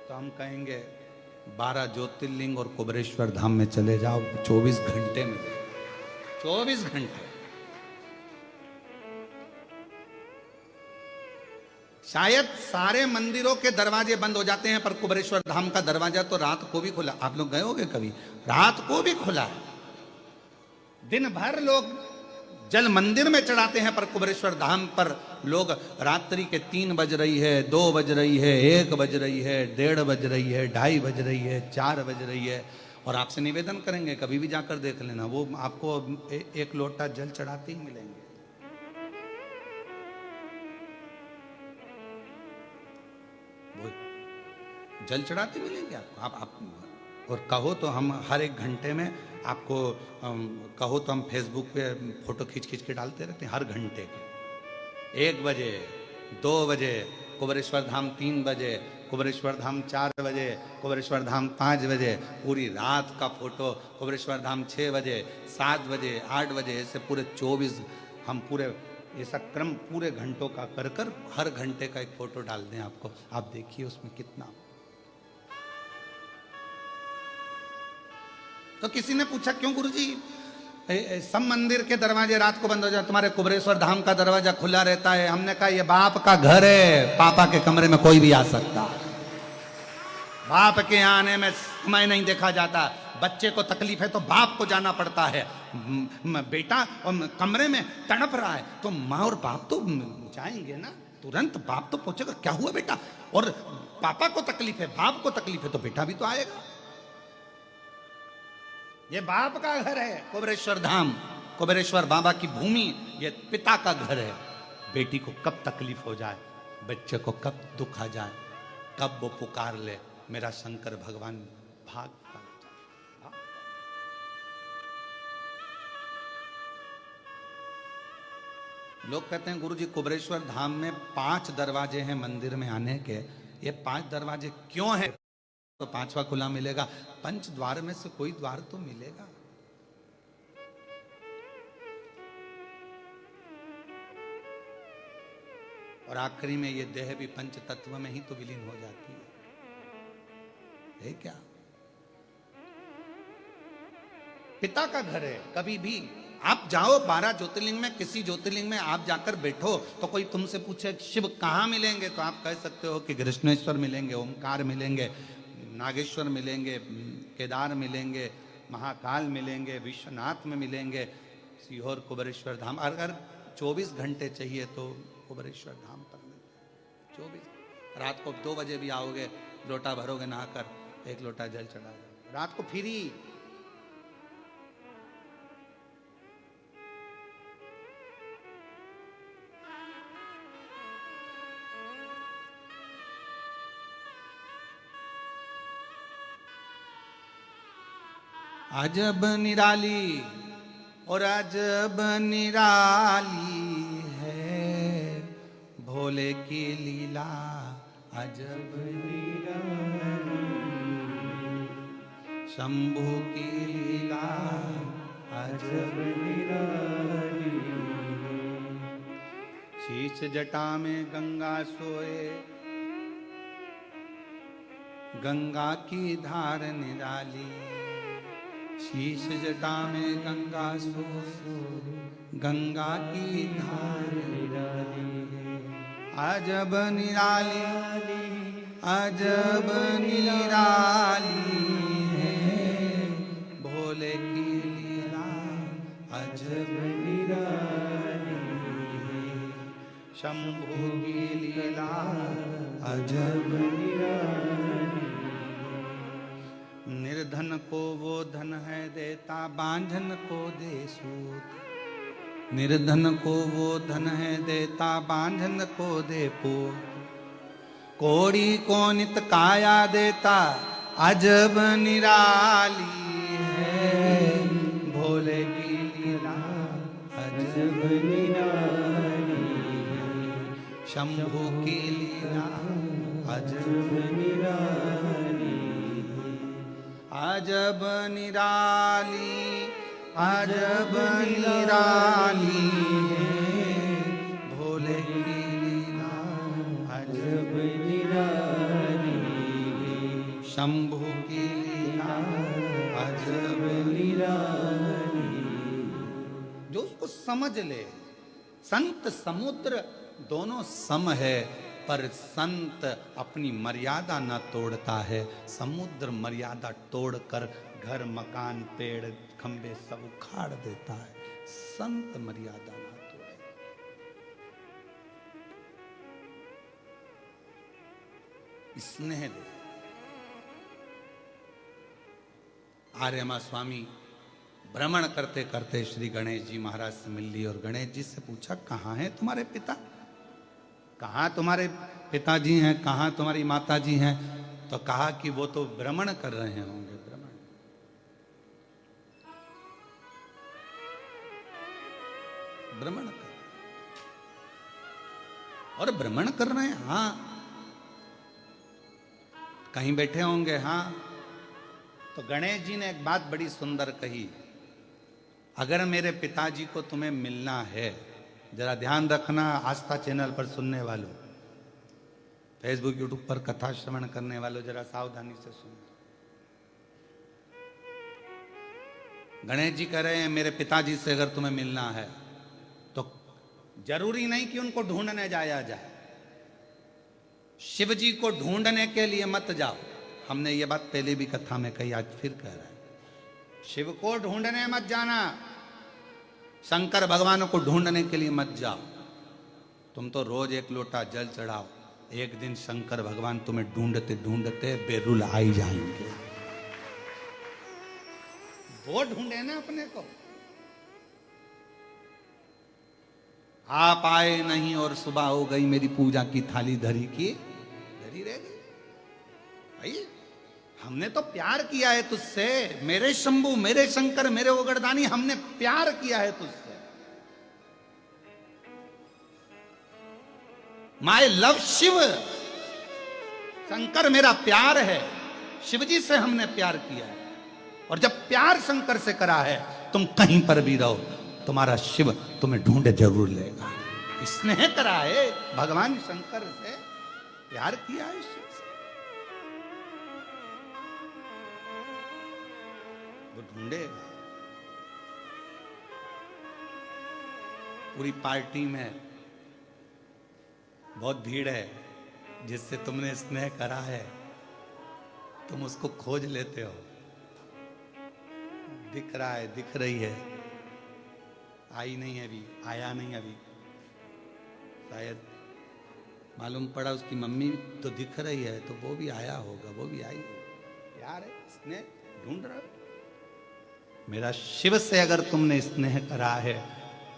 तो हम कहेंगे 12 ज्योतिर्लिंग और कुबेरेश्वर धाम में चले जाओ, 24 घंटे में, 24 घंटे। शायद सारे मंदिरों के दरवाजे बंद हो जाते हैं, पर कुबेरेश्वर धाम का दरवाजा तो रात को भी खुला। आप लोग गए होंगे कभी, रात को भी खुला है। दिन भर लोग जल मंदिर में चढ़ाते हैं, पर कुबेरेश्वर धाम पर लोग रात्रि के 3 बज रही है, 2 बज रही है, 1 बज रही है, 1:30 बज रही है, 2:30 बज रही है, 4 बज रही है। और आपसे निवेदन करेंगे कभी भी जाकर देख लेना, वो आपको एक लोटा जल चढ़ाते ही मिलेंगे। जल चढ़ाते मिलेंगे आपको। आप और कहो तो हम हर 1 घंटे में आपको कहो तो हम फेसबुक पे फोटो खींच खींच के डालते रहते हैं, हर घंटे के। 1 बजे, 2 बजे कुबेरेश्वर धाम, 3 बजे कुबेरेश्वर धाम, 4 बजे कुबेरेश्वर धाम, 5 बजे, पूरी रात का फोटो कुबेरेश्वर धाम, 6 बजे, 7 बजे, 8 बजे, ऐसे पूरे 24 हम पूरे ऐसा क्रम पूरे घंटों का कर कर हर घंटे का एक फोटो डाल दें आपको। आप देखिए उसमें कितना। तो किसी ने पूछा क्यों गुरुजी सब मंदिर के दरवाजे रात को बंद हो जाए, तुम्हारे कुबेरेश्वर धाम का दरवाजा खुला रहता है? हमने कहा ये बाप का घर है, पापा के कमरे में कोई भी आ सकता। बाप के आने में समय नहीं देखा जाता। बच्चे को तकलीफ है तो बाप को जाना पड़ता है। बेटा कमरे में तड़प रहा है तो माँ और बाप तो जाएंगे ना, तुरंत बाप तो पूछेगा क्या हुआ बेटा। और पापा को तकलीफ है, बाप को तकलीफ है तो बेटा भी तो आएगा। ये बाप का घर है कुबेरेश्वर धाम, कुबेरेश्वर बाबा की भूमि, ये पिता का घर है। बेटी को कब तकलीफ हो जाए, बच्चे को कब दुख आ जाए, कब वो पुकार ले मेरा शंकर भगवान, भाग भाग। लोग कहते हैं गुरुजी कुबेरेश्वर धाम में 5 दरवाजे हैं मंदिर में आने के, ये 5 दरवाजे क्यों हैं? तो 5वां खुला मिलेगा। 5 द्वार में से कोई द्वार तो मिलेगा। और आखिरी में ये देह भी पंच तत्व में ही तो विलीन हो जाती है क्या? पिता का घर है। कभी भी आप जाओ 12 ज्योतिर्लिंग में, किसी ज्योतिर्लिंग में आप जाकर बैठो तो कोई तुमसे पूछे शिव कहाँ मिलेंगे, तो आप कह सकते हो कि कृष्णेश्वर मिलेंगे, ओमकार मिलेंगे, नागेश्वर मिलेंगे, केदार मिलेंगे, महाकाल मिलेंगे, विश्वनाथ में मिलेंगे, सीहोर कुबेरेश्वर धाम। अगर 24 घंटे चाहिए तो कुबेरेश्वर धाम पर मिलेंगे 24। रात को 2 बजे भी आओगे, लोटा भरोगे नहाकर, 1 लोटा जल चढ़ाओगे, रात को फ्री। अजब निराली और अजब निराली है भोले की लीला, अजब निराली शंभू की लीला, अजब निराली। शीश जटा में गंगा सोए, गंगा की धार निराली। शीश जटा में गंगा सोए, गंगा की धार निराली। अजब निराली, अजब निराली है भोले की लीला, अजब निराली शंभू की लीला, अजब निराली। निर्धन को वो धन है देता, बांझन को दे सूत। निर्धन को वो धन है देता, बांझन को दे पूत। कोड़ी को नित काया देता, अजब निराली है भोले की लीला, अजब निराली शंभू की लीला, अजब निराली। अजब निराली अजब निराली है भोले की लीला अजब निराली है शंभु की लीला अजब निराली। जो उसको समझ ले, संत समुद्र दोनों सम है, पर संत अपनी मर्यादा न तोड़ता है। समुद्र मर्यादा तोड़कर घर मकान पेड़ खंबे सब उखाड़ देता है, संत मर्यादा न तोड़े। स्नेह दे। आर्यमा स्वामी भ्रमण करते करते श्री गणेश जी महाराज से मिल ली और गणेश जी से पूछा, कहाँ हैं तुम्हारे पिता? कहाँ तुम्हारे पिताजी हैं, कहाँ तुम्हारी माताजी हैं? तो कहा कि वो तो भ्रमण कर रहे होंगे। भ्रमण कर और भ्रमण कर रहे हैं, हाँ कहीं बैठे होंगे, हाँ। तो गणेश जी ने एक बात बड़ी सुंदर कही, अगर मेरे पिताजी को तुम्हें मिलना है, जरा ध्यान रखना आस्था चैनल पर सुनने वालों, फेसबुक यूट्यूब पर कथा श्रवण करने वालों, जरा सावधानी से सुनो। गणेश जी कह रहे हैं मेरे पिताजी से अगर तुम्हें मिलना है तो जरूरी नहीं कि उनको ढूंढने जाया जाए, शिव जी को ढूंढने के लिए मत जाओ। हमने ये बात पहले भी कथा में कही, आज फिर कह रहे हैं, शिव को ढूंढने मत जाना, शंकर भगवान को ढूंढने के लिए मत जाओ। तुम तो रोज एक लोटा जल चढ़ाओ, एक दिन शंकर भगवान तुम्हें ढूंढते ढूंढते बेरुल आ ही जाएंगे। वो ढूंढे ना अपने को। आप आए नहीं और सुबह हो गई, मेरी पूजा की थाली धरी की धरी रह गई। भाई हमने तो प्यार किया है तुझसे, मेरे शंभू, मेरे शंकर, मेरे ओगड़दानी, हमने प्यार किया है तुझसे। माय लव शिव, शंकर मेरा प्यार है, शिव जी से हमने प्यार किया है। और जब प्यार शंकर से करा है, तुम कहीं पर भी रहो, तुम्हारा शिव तुम्हें ढूंढे जरूर लेगा। स्नेह करा है, भगवान शंकर से प्यार किया है शिव से, वो ढूंढेगा। पूरी पार्टी में बहुत भीड़ है, जिससे तुमने स्नेह करा है, तुम उसको खोज लेते हो, दिख रहा है, दिख रही है, आई नहीं है अभी, आया नहीं अभी, शायद मालूम पड़ा उसकी मम्मी तो दिख रही है, तो वो भी आया होगा, वो भी आई होगी। प्यार है, स्नेह ढूंढ रहा है। मेरा शिव से अगर तुमने स्नेह करा है,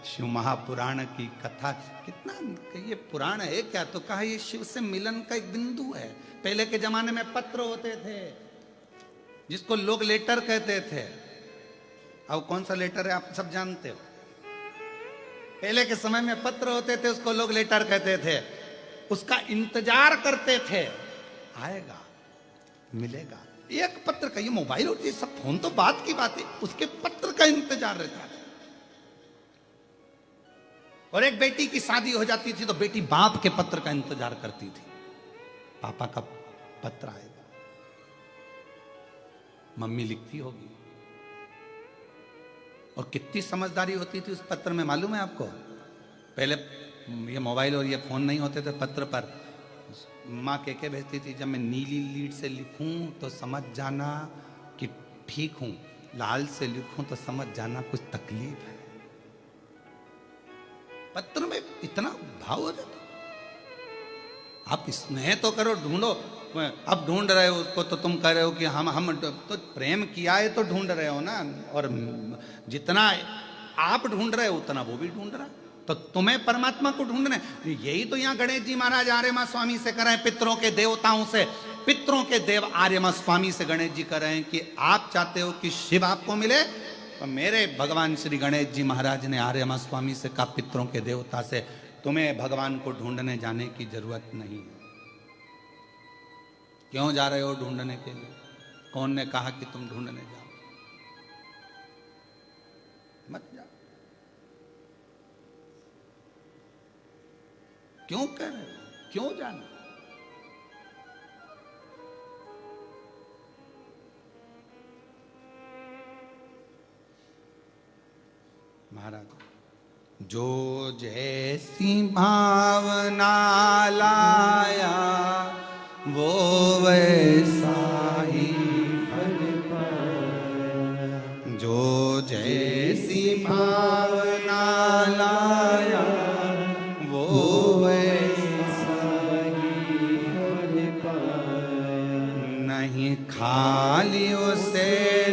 शिव महापुराण की कथा, कितना ये पुराण है क्या? तो कहा ये शिव से मिलन का एक बिंदु है। पहले के जमाने में पत्र होते थे, जिसको लोग लेटर कहते थे। अब कौन सा लेटर है आप सब जानते हो। पहले के समय में पत्र होते थे, उसको लोग लेटर कहते थे, उसका इंतजार करते थे, आएगा, मिलेगा। एक पत्र का, ये मोबाइल और ये सब फोन तो बात की बात है, उसके पत्र का इंतजार रहता था। और एक बेटी की शादी हो जाती थी तो बेटी बाप के पत्र का इंतजार करती थी, पापा का पत्र आएगा, मम्मी लिखती होगी। और कितनी समझदारी होती थी उस पत्र में, मालूम है आपको? पहले ये मोबाइल और ये फोन नहीं होते थे, पत्र पर माँ के भेजती थी, जब मैं नीली लीड से लिखूं तो समझ जाना कि ठीक हूं, लाल से लिखूं तो समझ जाना कुछ तकलीफ है। पत्र में इतना भाव हो जाता। आप स्नेह तो करो, ढूंढो। अब ढूंढ रहे हो उसको तो तुम कह रहे हो कि हम तो प्रेम किया है तो ढूंढ रहे हो ना, और जितना आप ढूंढ रहे हो उतना वो भी ढूंढ रहा है, तो तुम्हें परमात्मा को ढूंढना है। यही तो यहाँ गणेश जी महाराज आर्यमा स्वामी से कर रहे हैं, पितरों के देवताओं से, पितरों के देव आर्यमा स्वामी से गणेश जी कर रहे हैं कि आप चाहते हो कि शिव आपको मिले, तो मेरे भगवान श्री गणेश जी महाराज ने आर्यमा स्वामी से कहा, पितरों के देवता से, तुम्हें भगवान को ढूंढने जाने की जरूरत नहीं है। क्यों जा रहे हो ढूंढने के लिए? कौन ने कहा कि तुम ढूंढने जाओ? मत जाओ। क्यों कह रहे हो? क्यों जाना? महाराज, जो जैसी भावना लाया वो वैसा ही फल पाया। जो जैसी भावना लाया वो वैसा ही फल पाया। नहीं खाली उसे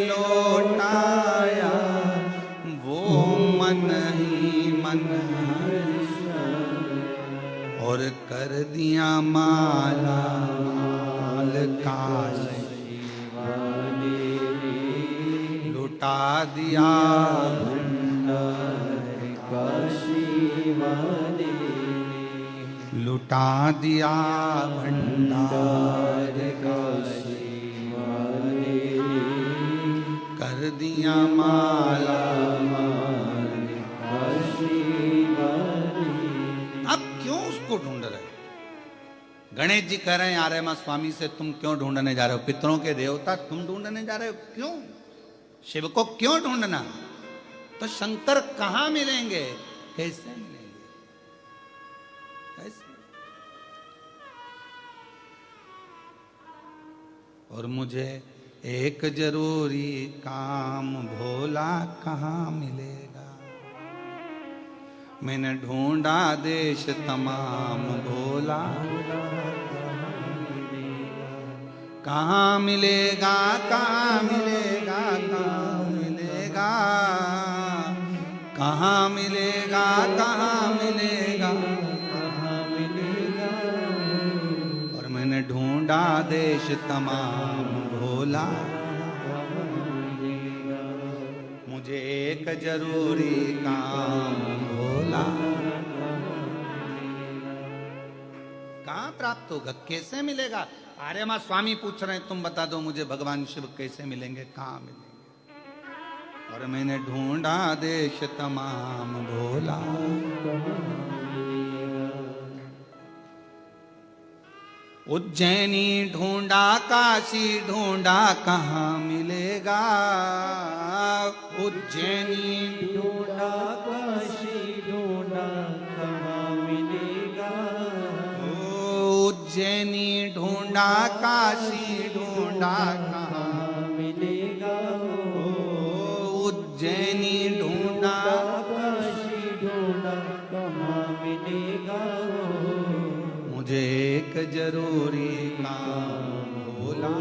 लौटाया वो मन ही मन और कर दिया माला माल काशी वाले। लुटा दिया भंडार काशी वाले। लुटा दिया भंडार काशी वाले। कर दिया माला माल काशी वाले। अब क्यों उसको ढूंढ रहे? गणेश जी कह रहे हैं आर्य मां स्वामी से, तुम क्यों ढूंढने जा रहे हो? पितरों के देवता तुम ढूंढने जा रहे हो, क्यों? शिव को क्यों ढूंढना? तो शंकर कहां मिलेंगे? कैसे मिलेंगे? कैसे? और मुझे एक जरूरी काम भोला कहाँ मिलेगा? मैंने ढूंढा देश तमाम भोला कहाँ मिलेगा? कहाँ मिलेगा? कहाँ मिलेगा? कहाँ मिलेगा? कहाँ मिलेगा? कहाँ मिलेगा? और मैंने ढूंढा देश तमाम भोला। मुझे एक जरूरी काम भोला। कहाँ प्राप्त होगा? कैसे मिलेगा? आर्य मां स्वामी पूछ रहे हैं, तुम बता दो मुझे भगवान शिव कैसे मिलेंगे, कहाँ मिलेंगे? और मैंने ढूंढा देश तमाम भोला। उज्जैनी ढूंढा, काशी ढूंढा, कहाँ मिलेगा? उज्जैनी ढूंढा, काशी ढूंढा, कहाँ मिलेगा? उज्जैनी ढूंढा, काशी ढूंढा, कहाँ मिलेगा? उज्जैनी ढूंढा, काशी ढूंढा, कहाँ मिलेगा? मुझे एक जरूरी काम भोला।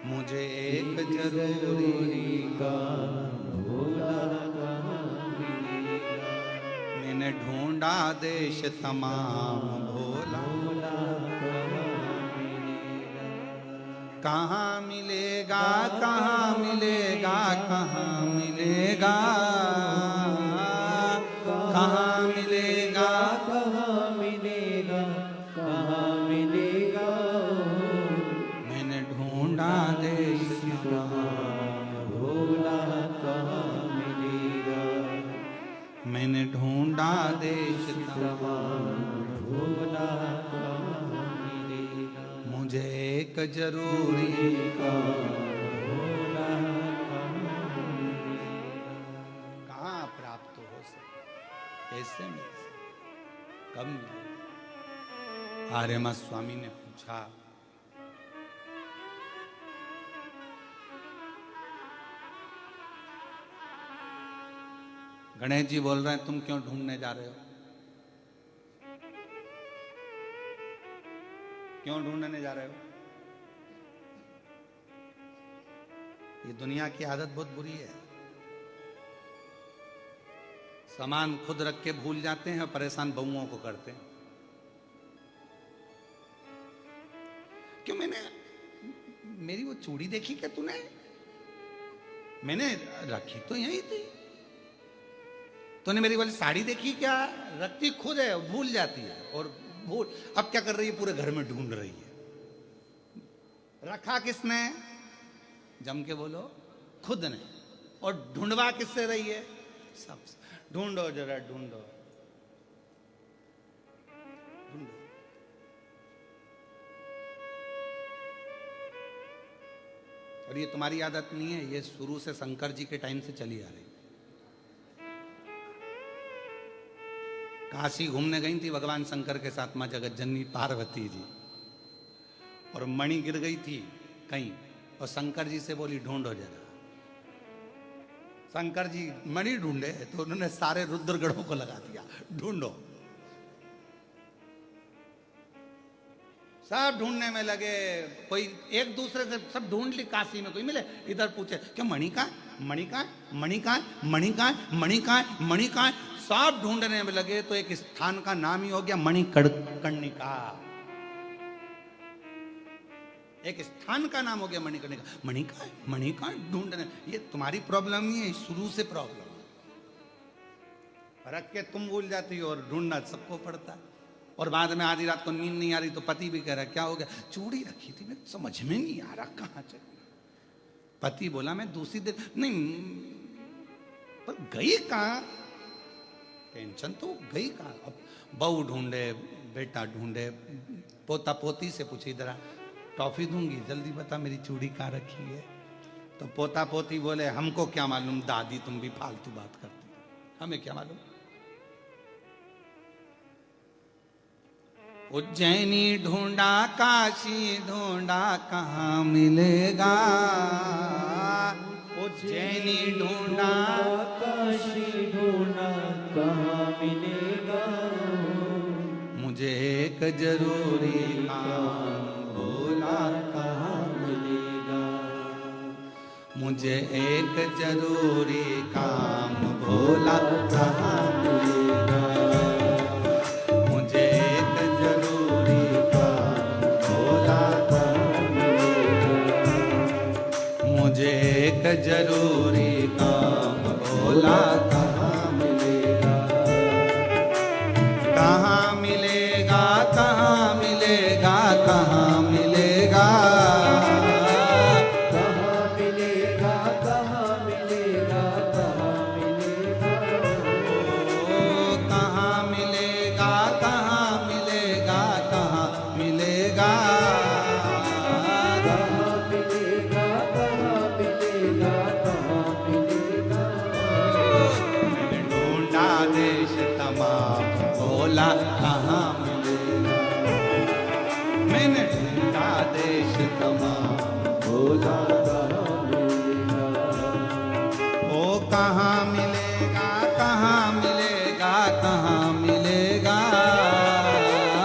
मुझे एक जरूरी काम भोला। मैंने ढूंढा देश तमाम भोला। कहाँ मिलेगा? कहाँ मिलेगा? कहाँ मिलेगा? कहाँ मिलेगा? कहाँ मिलेगा? कहाँ मिलेगा? मैंने ढूंढा देश तमाम भोला, कहाँ मिलेगा? मैंने ढूंढा देश तमाम भोला, कहाँ मिलेगा? मुझे एक जरूरी भोला, कहाँ मिलेगा? कहाँ प्राप्त हो सके? कैसे मिल सके? कब मिलेगा? आर्य मां स्वामी ने पूछा, गणेश जी बोल रहे हैं तुम क्यों ढूंढने जा रहे हो? क्यों ढूंढने जा रहे हो? ये दुनिया की आदत बहुत बुरी है। सामान खुद रख के भूल जाते हैं और परेशान बहुओं को करते हैं। क्यों? मेरी वो चूड़ी देखी क्या तूने? मैंने रखी तो यही थी। तूने मेरी वाली साड़ी देखी क्या? रखती खुद है, भूल जाती है। और भूल अब क्या कर रही है? पूरे घर में ढूंढ रही है। रखा किसने? जम के बोलो, खुद ने। और ढूंढवा किससे रही है? सब। ढूंढो जरा, ढूंढो ढूंढो। और ये तुम्हारी आदत नहीं है, ये शुरू से शंकर जी के टाइम से चली आ रही। काशी घूमने गई थी भगवान शंकर के साथ मां जगत जननी पार्वती जी, और मणि गिर गई थी कहीं, और शंकर जी से बोली ढूंढो जरा। शंकर जी मणि ढूंढे तो उन्होंने सारे रुद्रगढ़ों को लगा दिया, ढूंढो। सब ढूंढने में लगे, कोई एक दूसरे से सब ढूंढ ली, काशी में कोई मिले, इधर पूछे क्या मणि का, मणि का, मणि का, मणि का, मणि का, मणि का। सब ढूंढने में लगे तो एक स्थान का नाम ही हो गया मणिकर्णिका। एक स्थान का नाम हो गया मणिकर्णिका। मणि का, मणि का ढूंढने। ये तुम्हारी प्रॉब्लम नहीं है, शुरू से प्रॉब्लम है। रख के तुम भूल जाती हो और ढूंढना सबको पड़ता है। और बाद में आधी रात को नींद नहीं आ रही तो पति भी कह रहा क्या हो गया? चूड़ी रखी थी, मैं समझ में नहीं आ रहा कहाँ चली। पति बोला मैं दूसरी दिन नहीं, पर गई कहाँ? टेंशन तो गई कहाँ? अब बहू ढूंढे, बेटा ढूंढे, पोता पोती से पूछी जरा टॉफी दूंगी, जल्दी बता मेरी चूड़ी कहाँ रखी है। तो पोता पोती बोले हमको क्या मालूम दादी, तुम भी फालतू बात करती, हमें क्या मालूम। उज्जैनी ढूंढा, काशी ढूंढा, कहाँ मिलेगा? उज्जैनी ढूंढा, काशी ढूंढा, कहाँ मिलेगा? मुझे एक जरूरी काम भोला कहाँ मिलेगा? मुझे एक जरूरी काम भोला कहाँ मिलेगा? मुझे एक जरूरी काम भोला कहाँ मिलेगा? मुझे एक जरूरी काम भोला कहाँ मिलेगा? कहाँ मिलेगा, कहाँ मिलेगा, कहाँ मिलेगा? कहाँ मिलेगा, कहाँ मिलेगा, कहाँ मिलेगा? ओ कहाँ मिलेगा, कहाँ मिलेगा, कहाँ मिलेगा? कहाँ मिलेगा, कहाँ मिलेगा, कहाँ मिलेगा? मैंने ढूंढा देश तमाम भोला कहाँ मिलेगा? मैंने ढूंढा देश तमाम भोला कहाँ मिलेगा? ओ कहाँ मिलेगा, कहाँ मिलेगा, कहाँ मिलेगा?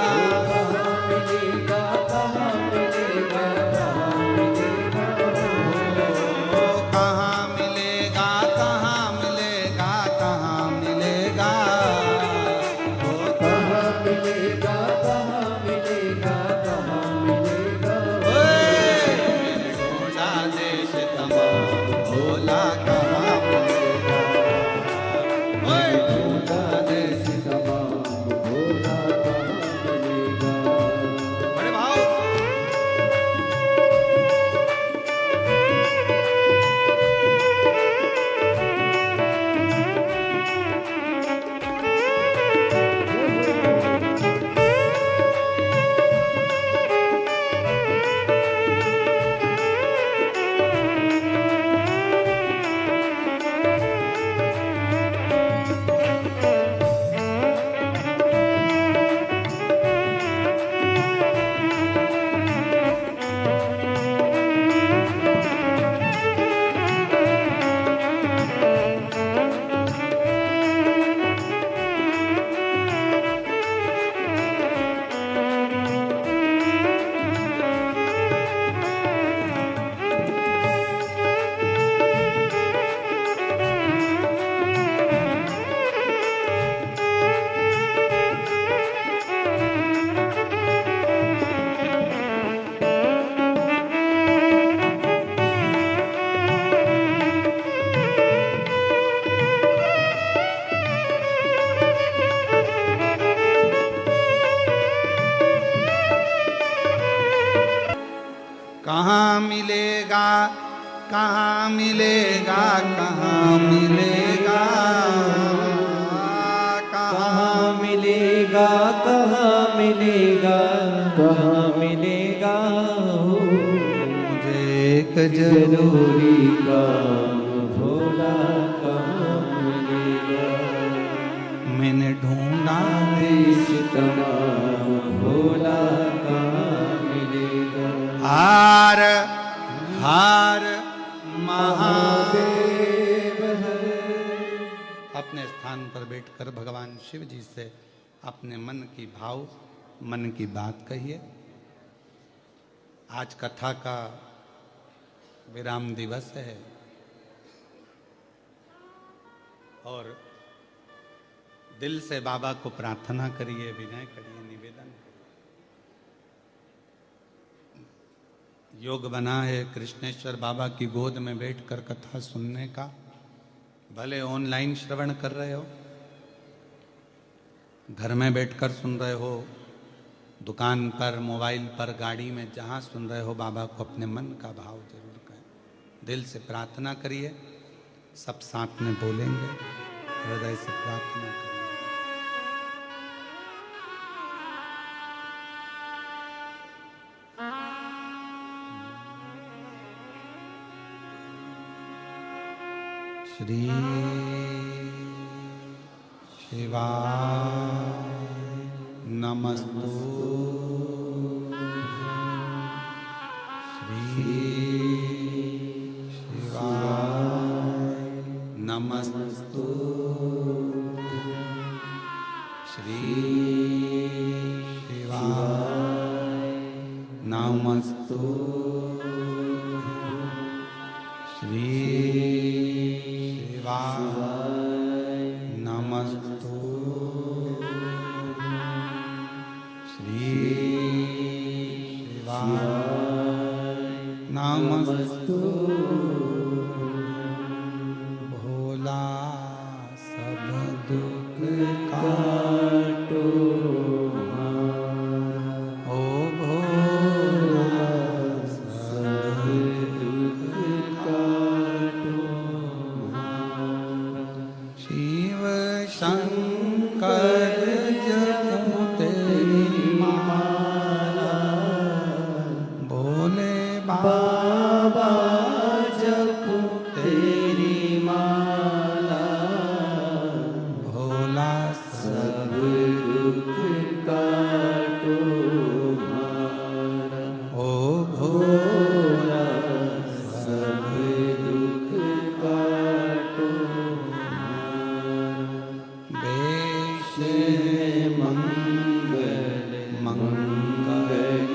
कहाँ मिलेगा, कहाँ मिलेगा, कहाँ मिलेगा? ओ कहाँ मिलेगा, कहाँ मिलेगा, कहाँ मिलेगा? ओ कहाँ मिलेगा, कहाँ मिलेगा, कहाँ मिलेगा? ओए, मैंने ढूंढा कहाँ मिलेगा, कहाँ मिलेगा, कहाँ मिलेगा, कहाँ मिलेगा, कहाँ मिलेगा, कहाँ मिलेगा मुझे एक जरूरी काम भोला कहाँ मिलेगा। मैंने ढूंढा देश तमाम भोला कहाँ मिलेगा। हार हार महादेव अपने स्थान पर बैठकर भगवान शिव जी से अपने मन की भाव, मन की बात कहिए। आज कथा का विराम दिवस है और दिल से बाबा को प्रार्थना करिए, विनय करिए, निवेदन करिए। योग बना है कृष्णेश्वर बाबा की गोद में बैठकर कथा सुनने का। भले ऑनलाइन श्रवण कर रहे हो, घर में बैठकर सुन रहे हो, दुकान पर, मोबाइल पर, गाड़ी में, जहाँ सुन रहे हो, बाबा को अपने मन का भाव जरूर कहें। दिल से प्रार्थना करिए, सब साथ में बोलेंगे, हृदय से प्रार्थना करिए। श्री शिवाय नमस्तु। श्री शिवाय नमस्तु। श्री शिवाय नमस्तु। श्री शिवाय नमस्तु। श्री शिवाय नमस्तु। भोला सब दुख काटो, ओ भोला सब दुख काटो। शिव शंकर जपूं तेरी माला, भोले बाबा जपूं तेरी माला, भोला सब दुख काटो हमारा। ओ भोला सब दुख काटो हमारा। वेश मंगल मंगलकारी,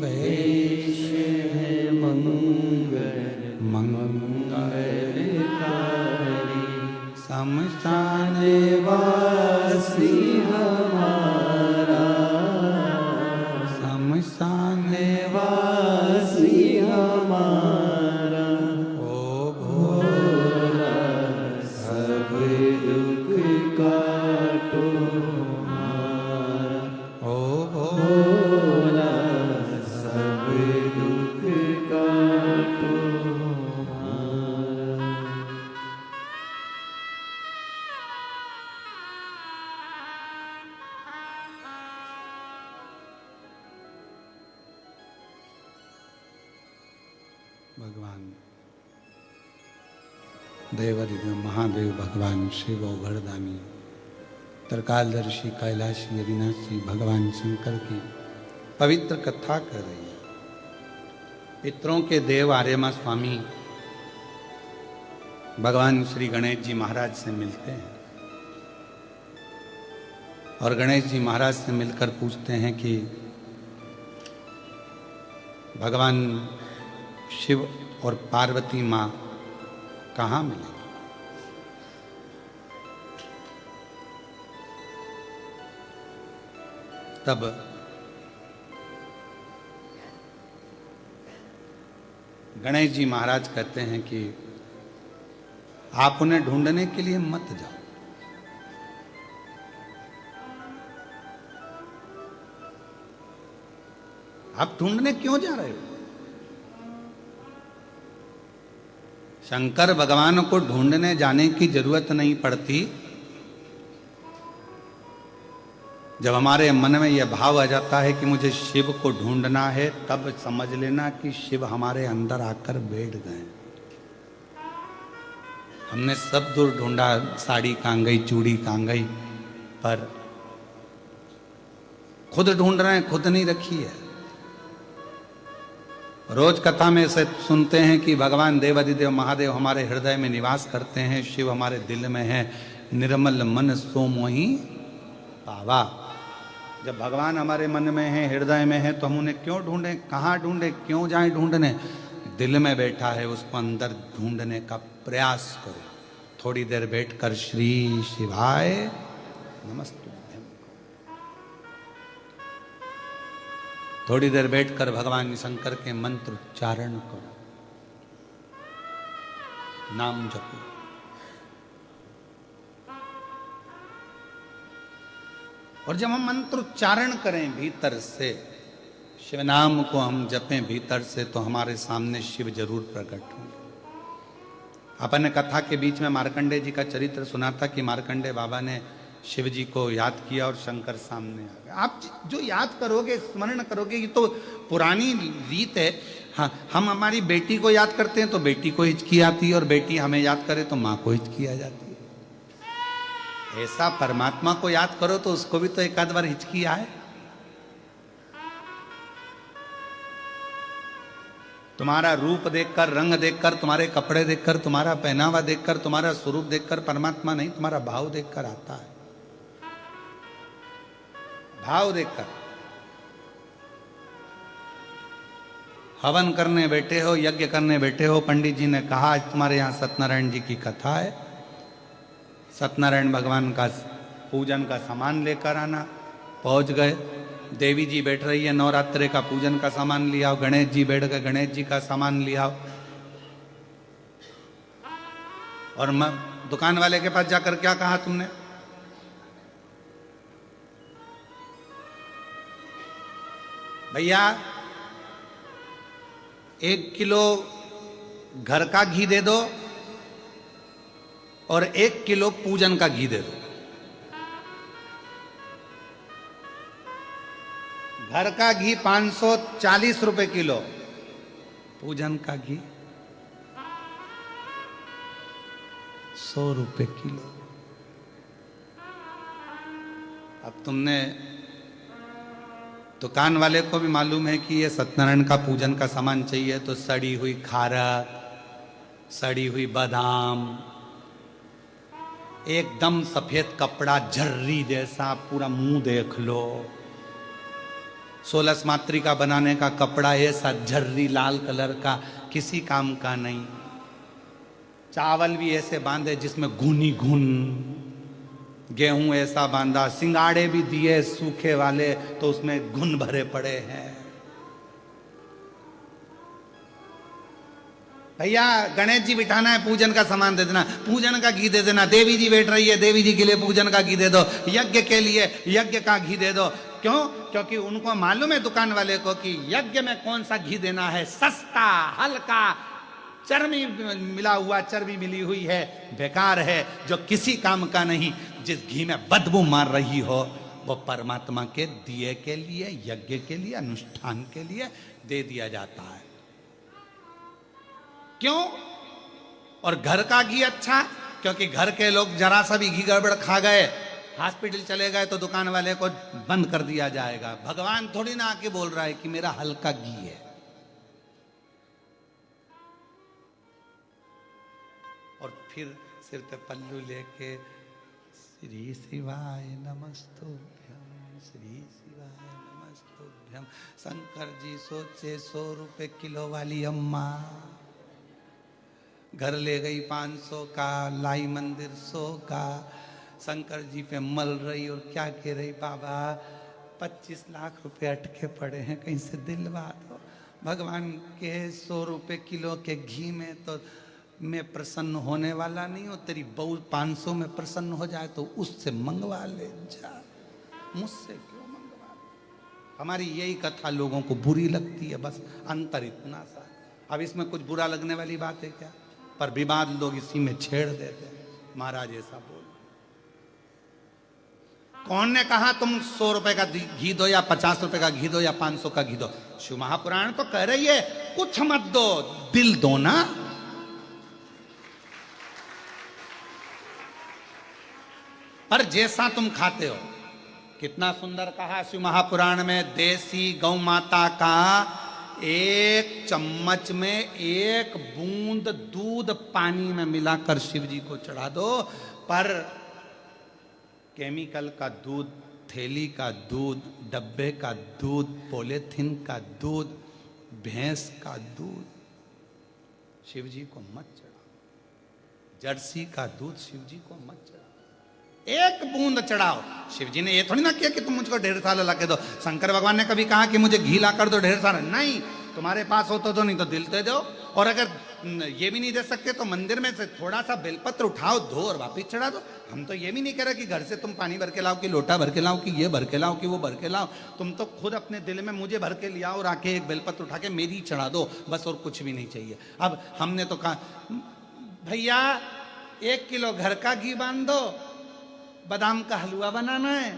वेश मंगल मंगलकारी। शमशान वासी हमारा, शमशान वासी हमारा। ओ भोला सब दुख काटो हमारा। ओ भोला सब दुख काटो हमारा। भगवान देवादिदेव महादेव भगवान शिव औघड़दानी त्रिकालदर्शी कैलाशी अविनाशी भगवान शंकर की पवित्र कथा कर रही है। पितरों के देव आर्यमा स्वामी भगवान श्री गणेश जी महाराज से मिलते हैं और गणेश जी महाराज से मिलकर पूछते हैं कि भगवान शिव और पार्वती माँ कहाँ मिलेंगे। तब गणेश जी महाराज कहते हैं कि आप उन्हें ढूंढने के लिए मत जाओ, आप ढूंढने क्यों जा रहे हो? शंकर भगवान को ढूंढने जाने की जरूरत नहीं पड़ती। जब हमारे मन में यह भाव आ जाता है कि मुझे शिव को ढूंढना है, तब समझ लेना कि शिव हमारे अंदर आकर बैठ गए। हमने सब दूर ढूंढा, साड़ी कहाँ गई, चूड़ी कहाँ गई, पर खुद ढूंढ रहे हैं, खुद नहीं रखी है। रोज कथा में से सुनते हैं कि भगवान देवाधिदेव महादेव हमारे हृदय में निवास करते हैं, शिव हमारे दिल में है, निर्मल मन सो मोहि पावा। जब भगवान हमारे मन में है, हृदय में है, तो हम उन्हें क्यों ढूंढें, कहाँ ढूंढें, क्यों जाएं ढूंढने? दिल में बैठा है, उसको अंदर ढूंढने का प्रयास करो। थोड़ी देर बैठकर श्री शिवाय नमस्तुभ्यम, थोड़ी देर बैठकर भगवान शंकर के मंत्र उच्चारण करो, नाम जपो। और जब हम मंत्र उच्चारण करें भीतर से, शिव नाम को हम जपें भीतर से, तो हमारे सामने शिव जरूर प्रकट होंगे। अपन ने कथा के बीच में मार्कंडे जी का चरित्र सुना था कि मार्कंडे बाबा ने शिव जी को याद किया और शंकर सामने आ गए। आप जो याद करोगे, स्मरण करोगे, ये तो पुरानी रीत है। हाँ, हम हमारी बेटी को याद करते हैं तो बेटी को हिचकी आती है, और बेटी हमें याद करे तो माँ को हिचकी आ जाती है। ऐसा परमात्मा को याद करो तो उसको भी तो एक आध बार हिचकी आए। तुम्हारा रूप देखकर, रंग देखकर, तुम्हारे कपड़े देखकर, तुम्हारा पहनावा देखकर, तुम्हारा स्वरूप देखकर परमात्मा नहीं, तुम्हारा भाव देखकर आता है। भाव देखकर। हवन करने बैठे हो, यज्ञ करने बैठे हो, पंडित जी ने कहा आज तुम्हारे यहां सत्यनारायण जी की कथा है, सत्यनारायण भगवान का पूजन का सामान लेकर आना। पहुंच गए, देवी जी बैठ रही है, नवरात्रे का पूजन का सामान लिया आओ। गणेश जी बैठ गए, गणेश जी का सामान लिया आओ। और दुकान वाले के पास जाकर क्या कहा तुमने? भैया 1 किलो घर का घी दे दो और 1 किलो पूजन का घी दे दो। घर का घी 540 रुपए किलो, पूजन का घी 100 रुपए किलो। अब तुमने, दुकान वाले को भी मालूम है कि ये सत्यनारायण का पूजन का सामान चाहिए, तो सड़ी हुई खारक, सड़ी हुई बादाम, एकदम सफेद कपड़ा झर्री जैसा, पूरा मुंह देख लो। 16 मातृ का बनाने का कपड़ा ऐसा झर्री लाल कलर का, किसी काम का नहीं। चावल भी ऐसे बांधे जिसमें घुनी घुन, गेहूं ऐसा बांधा, सिंगाड़े भी दिए सूखे वाले तो उसमें घुन भरे पड़े हैं। भैया गणेश जी बिठाना है, पूजन का सामान दे देना, पूजन का घी दे देना। देवी जी बैठ रही है, देवी जी के लिए पूजन का घी दे दो। यज्ञ के लिए यज्ञ का घी दे दो। क्यों? क्योंकि उनको मालूम है दुकान वाले को कि यज्ञ में कौन सा घी देना है, सस्ता, हल्का, चर्बी मिला हुआ, चर्बी मिली हुई है, बेकार है, जो किसी काम का नहीं। जिस घी में बदबू मार रही हो वो परमात्मा के दिए के लिए, यज्ञ के लिए, अनुष्ठान के लिए दे दिया जाता है। क्यों? और घर का घी अच्छा, क्योंकि घर के लोग जरा सा भी घी गड़बड़ खा गए, हॉस्पिटल चले गए तो दुकान वाले को बंद कर दिया जाएगा। भगवान थोड़ी ना आके बोल रहा है कि मेरा हल्का घी है। और फिर सिर पे पल्लू लेके श्री शिवाय नमस्तुभ्यम, श्री शिवाय नमस्तुभ्यम। शंकर जी सोचे 100 रुपए किलो वाली अम्मा घर ले गई 500 का, लाई मंदिर 100 का। शंकर जी पे मल रही और क्या कह रही, बाबा 25 लाख रुपए अटके पड़े हैं, कहीं से दिलवा दो। भगवान के 100 रुपए किलो के घी में तो मैं प्रसन्न होने वाला नहीं हूँ। तेरी बहू 500 में प्रसन्न हो जाए तो उससे मंगवा ले जा, मुझसे क्यों मंगवा ले? हमारी यही कथा लोगों को बुरी लगती है, बस अंतर इतना सा। अब इसमें कुछ बुरा लगने वाली बात है क्या? पर विवाद लोग इसी में छेड़ देते हैं। महाराज ऐसा बोल, कौन ने कहा तुम 100 रुपए का घी दो या 50 रुपए का घी दो या 500 का घी दो? शिव महापुराण तो कह रही है कुछ मत दो, दिल दो ना। पर जैसा तुम खाते हो, कितना सुंदर कहा शिव महापुराण में, देसी गौ माता का 1 चम्मच में 1 बूंद दूध पानी में मिलाकर शिव जी को चढ़ा दो। पर केमिकल का दूध, थैली का दूध, डब्बे का दूध, पॉलीथिन का दूध, भैंस का दूध शिव जी को मत चढ़ाओ। जर्सी का दूध शिव जी को मत चढ़ाओ, 1 बूंद चढ़ाओ। शिव जी ने ये थोड़ी ना किया कि तुम मुझको ढेर सारा ला के दो। शंकर भगवान ने कभी कहा कि मुझे घी ला कर दो ढेर सारा? नहीं, तुम्हारे पास हो तो दो, नहीं तो दिल दे दो। और अगर ये भी नहीं दे सकते तो मंदिर में से थोड़ा सा बेलपत्र उठाओ, धो और वापिस चढ़ा दो। हम तो ये भी नहीं कह रहे कि घर से तुम पानी भर के लाओ, कि लोटा भर के लाओ, कि ये भर के लाओ, कि वो भर के लाओ। तुम तो खुद अपने दिल में मुझे भर के लियाओ और आके एक बेलपत्र उठा के मेरी चढ़ा दो, बस, और कुछ भी नहीं चाहिए। अब हमने तो कहा भैया 1 किलो घर का घी बांध दो, बादाम का हलवा बनाना है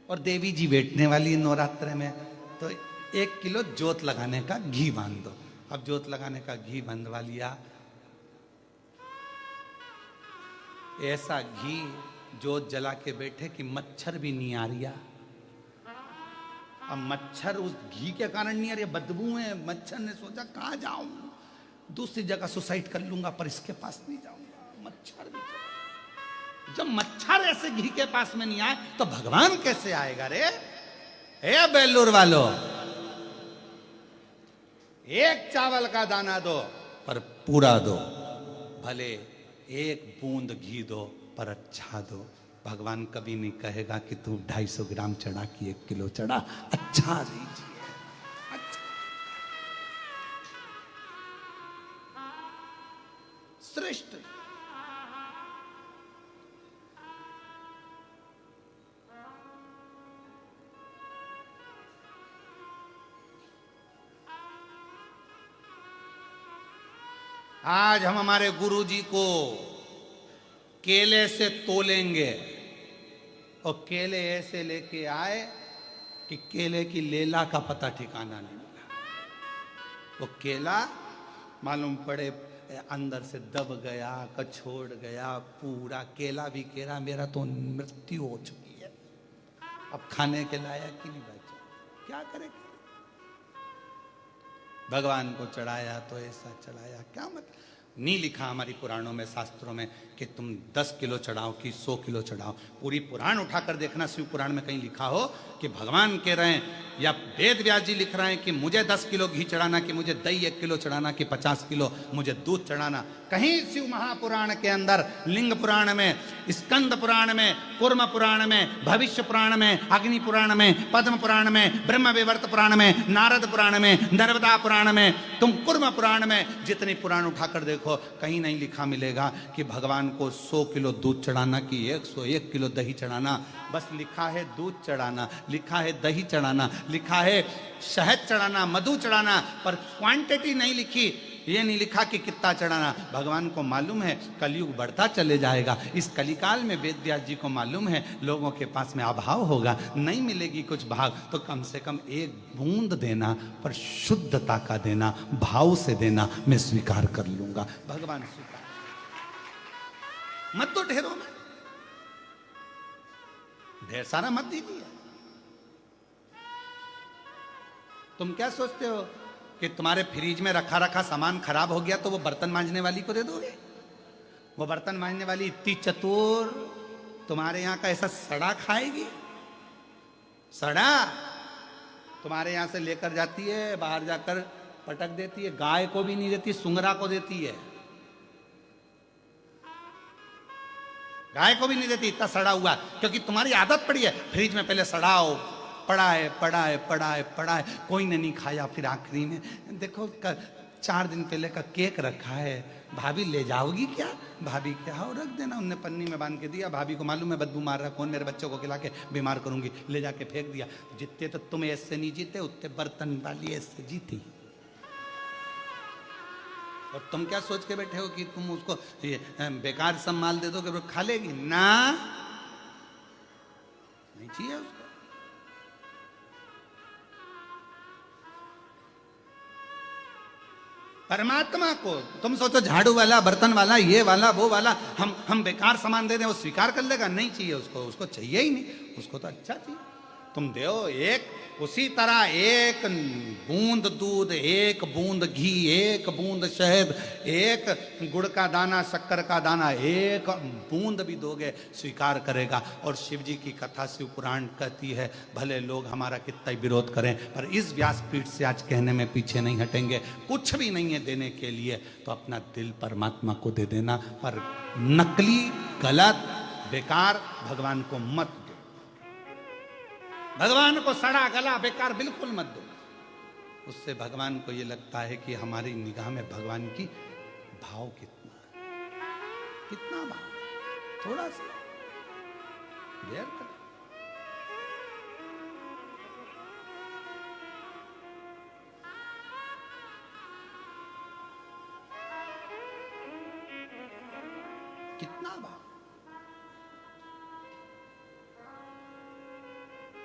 और देवी जी बैठने वाली नवरात्र में, तो 1 किलो जोत लगाने का घी बांध दो। अब जोत लगाने का घी बंधवा लिया, ऐसा घी जोत जला के बैठे कि मच्छर भी नहीं आ रहा। अब मच्छर उस घी के कारण नहीं आ रही, बदबू है। मच्छर ने सोचा कहाँ जाऊं, दूसरी जगह सुसाइड कर लूंगा, पर इसके पास नहीं जाऊंगा। मच्छर भी चला। जब मच्छर ऐसे घी के पास में नहीं आए तो भगवान कैसे आएगा रे? हे बेलूर वालों, 1 चावल का दाना दो पर पूरा दो, भले 1 बूंद घी दो पर अच्छा दो। भगवान कभी नहीं कहेगा कि तू 250 ग्राम चढ़ा कि 1 किलो चढ़ा, अच्छा दीजिए, अच्छा। श्रेष्ठ। आज हम हमारे गुरु जी को केले से तोलेंगे और केले ऐसे लेके आए कि केले की लेला का पता ठिकाना नहीं मिला। वो केला मालूम पड़े अंदर से दब गया, कछोड़ गया, पूरा केला भी केला, मेरा तो मृत्यु हो चुकी है, अब खाने के लायक ही नहीं बचा, क्या करें? भगवान को चढ़ाया तो ऐसा चढ़ाया, क्या मतलब? नहीं लिखा हमारी पुराणों में, शास्त्रों में कि तुम 10 किलो चढ़ाओ कि 100 किलो चढ़ाओ। पूरी पुराण उठाकर देखना, शिव पुराण में कहीं लिखा हो कि भगवान कह रहे हैं या वेद व्यास जी लिख रहे हैं कि मुझे 10 किलो घी चढ़ाना, कि मुझे दही 1 किलो चढ़ाना, कि 50 किलो मुझे दूध चढ़ाना। कहीं शिव महापुराण के अंदर, लिंग पुराण में, स्कंद पुराण में, कूर्म पुराण में, भविष्य पुराण में, अग्नि पुराण में, पद्म पुराण में, ब्रह्म विवर्त पुराण में, नारद पुराण में, नर्मदा पुराण में, तुम कूर्म पुराण में जितनी पुराण उठाकर देखो, कहीं नहीं लिखा मिलेगा कि भगवान को 100 किलो दूध चढ़ाना कि 101 किलो दही चढ़ाना। बस लिखा है दूध चढ़ाना, लिखा है दही चढ़ाना, लिखा है शहद चढ़ाना, मधु चढ़ाना, पर क्वांटिटी नहीं लिखी। ये नहीं लिखा कि कितना चढ़ाना। भगवान को मालूम है कलयुग बढ़ता चले जाएगा, इस कलिकाल में वेद व्यास जी को मालूम है लोगों के पास में अभाव होगा, नहीं मिलेगी कुछ भाग, तो कम से कम 1 बूंद देना, पर शुद्धता का देना, भाव से देना, मैं स्वीकार कर लूंगा। भगवान स्वीकार मत तो ढेरों में, ढेर सारा मत दीजिए। तुम क्या सोचते हो कि तुम्हारे फ्रिज में रखा रखा सामान खराब हो गया तो वो बर्तन मांजने वाली को दे दोगे? वो बर्तन मांजने वाली इतनी चतुर तुम्हारे यहाँ का ऐसा सड़ा खाएगी? सड़ा तुम्हारे यहाँ से लेकर जाती है, बाहर जाकर पटक देती है, गाय को भी नहीं देती, सुंगरा को देती है, गाय को भी नहीं देती, इतना सड़ा हुआ, क्योंकि तुम्हारी आदत पड़ी है फ्रिज में पहले सड़ाओ, पड़ा है, कोई ने नहीं खाया, फिर आखिरी में देखो 4 दिन पहले का केक रखा है, भाभी ले जाओगी क्या? भाभी क्या? हाँ रख देना। उनने पन्नी में बांध के दिया। भाभी को मालूम है बदबू मार रहा, कौन मेरे बच्चों को खिला के बीमार करूंगी, ले जाके फेंक दिया। जितने तो तुम ऐसे नहीं जीते, उतने बर्तन वाली ऐसे जीती। और तुम क्या सोच के बैठे हो कि तुम उसको ये बेकार सम्मान दे दो कि वो खा लेगी? ना, नहीं चाहिए उसको। परमात्मा को तुम सोचो झाड़ू वाला, बर्तन वाला, ये वाला, वो वाला, हम बेकार सामान दे दें, वो स्वीकार कर लेगा? नहीं चाहिए उसको, उसको चाहिए ही नहीं, उसको तो अच्छा चाहिए। तुम दो एक, उसी तरह एक बूंद दूध, एक बूंद घी, एक बूंद शहद, एक गुड़ का दाना, शक्कर का दाना, एक बूंद भी दोगे स्वीकार करेगा। और शिव जी की कथा शिव पुराण कहती है, भले लोग हमारा कितना ही विरोध करें, पर इस व्यासपीठ से आज कहने में पीछे नहीं हटेंगे। कुछ भी नहीं है देने के लिए, तो अपना दिल परमात्मा को दे देना, पर नकली, गलत, बेकार भगवान को मत दो। भगवान को सड़ा गला बेकार बिल्कुल मत दो। उससे भगवान को ये लगता है कि हमारी निगाह में भगवान की भाव कितना है, कितना भाव, थोड़ा सा देर कर। कितना भाव।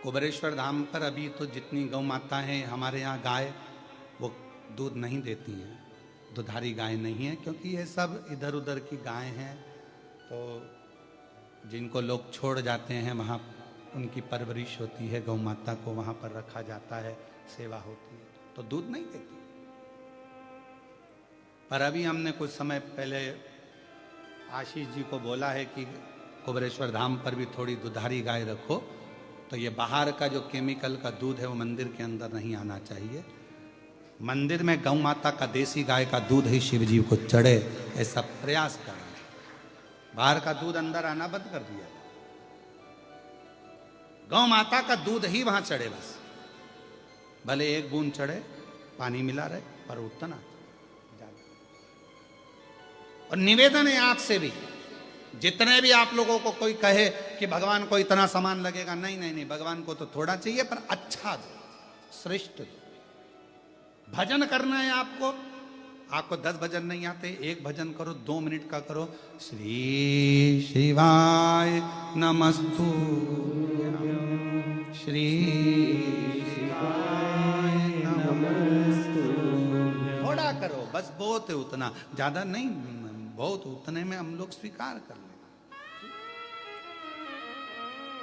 कुबेरेश्वर धाम पर अभी तो जितनी गौ माता हैं हमारे यहाँ, गाय वो दूध नहीं देती हैं, दुधारी गाय नहीं है, क्योंकि ये सब इधर उधर की गाय हैं। तो जिनको लोग छोड़ जाते हैं वहाँ उनकी परवरिश होती है, गौ माता को वहाँ पर रखा जाता है, सेवा होती है, तो दूध नहीं देती। पर अभी हमने कुछ समय पहले आशीष जी को बोला है कि कुबेरेश्वर धाम पर भी थोड़ी दुधारी गाय रखो, तो ये बाहर का जो केमिकल का दूध है वो मंदिर के अंदर नहीं आना चाहिए। मंदिर में गौ माता का देसी गाय का दूध ही शिव जी को चढ़े, ऐसा प्रयास करना। बाहर का दूध अंदर आना बंद कर दिया। गौ माता का दूध ही वहां चढ़े, बस भले एक बूंद चढ़े, पानी मिला रहे, पर उतना ज्यादा। और निवेदन है आपसे भी, जितने भी आप लोगों को कोई कहे कि भगवान को इतना सामान लगेगा, नहीं नहीं नहीं, भगवान को तो थोड़ा चाहिए, पर अच्छा दो, श्रेष्ठ दो। भजन करना है आपको, आपको 10 भजन नहीं आते, एक भजन करो, 2 मिनट का करो। श्री शिवाय नमस्तु, श्री शिवाय नमस्तु, थोड़ा करो बस, बहुत है उतना, ज्यादा नहीं, बहुत उतने में हम लोग स्वीकार कर लें।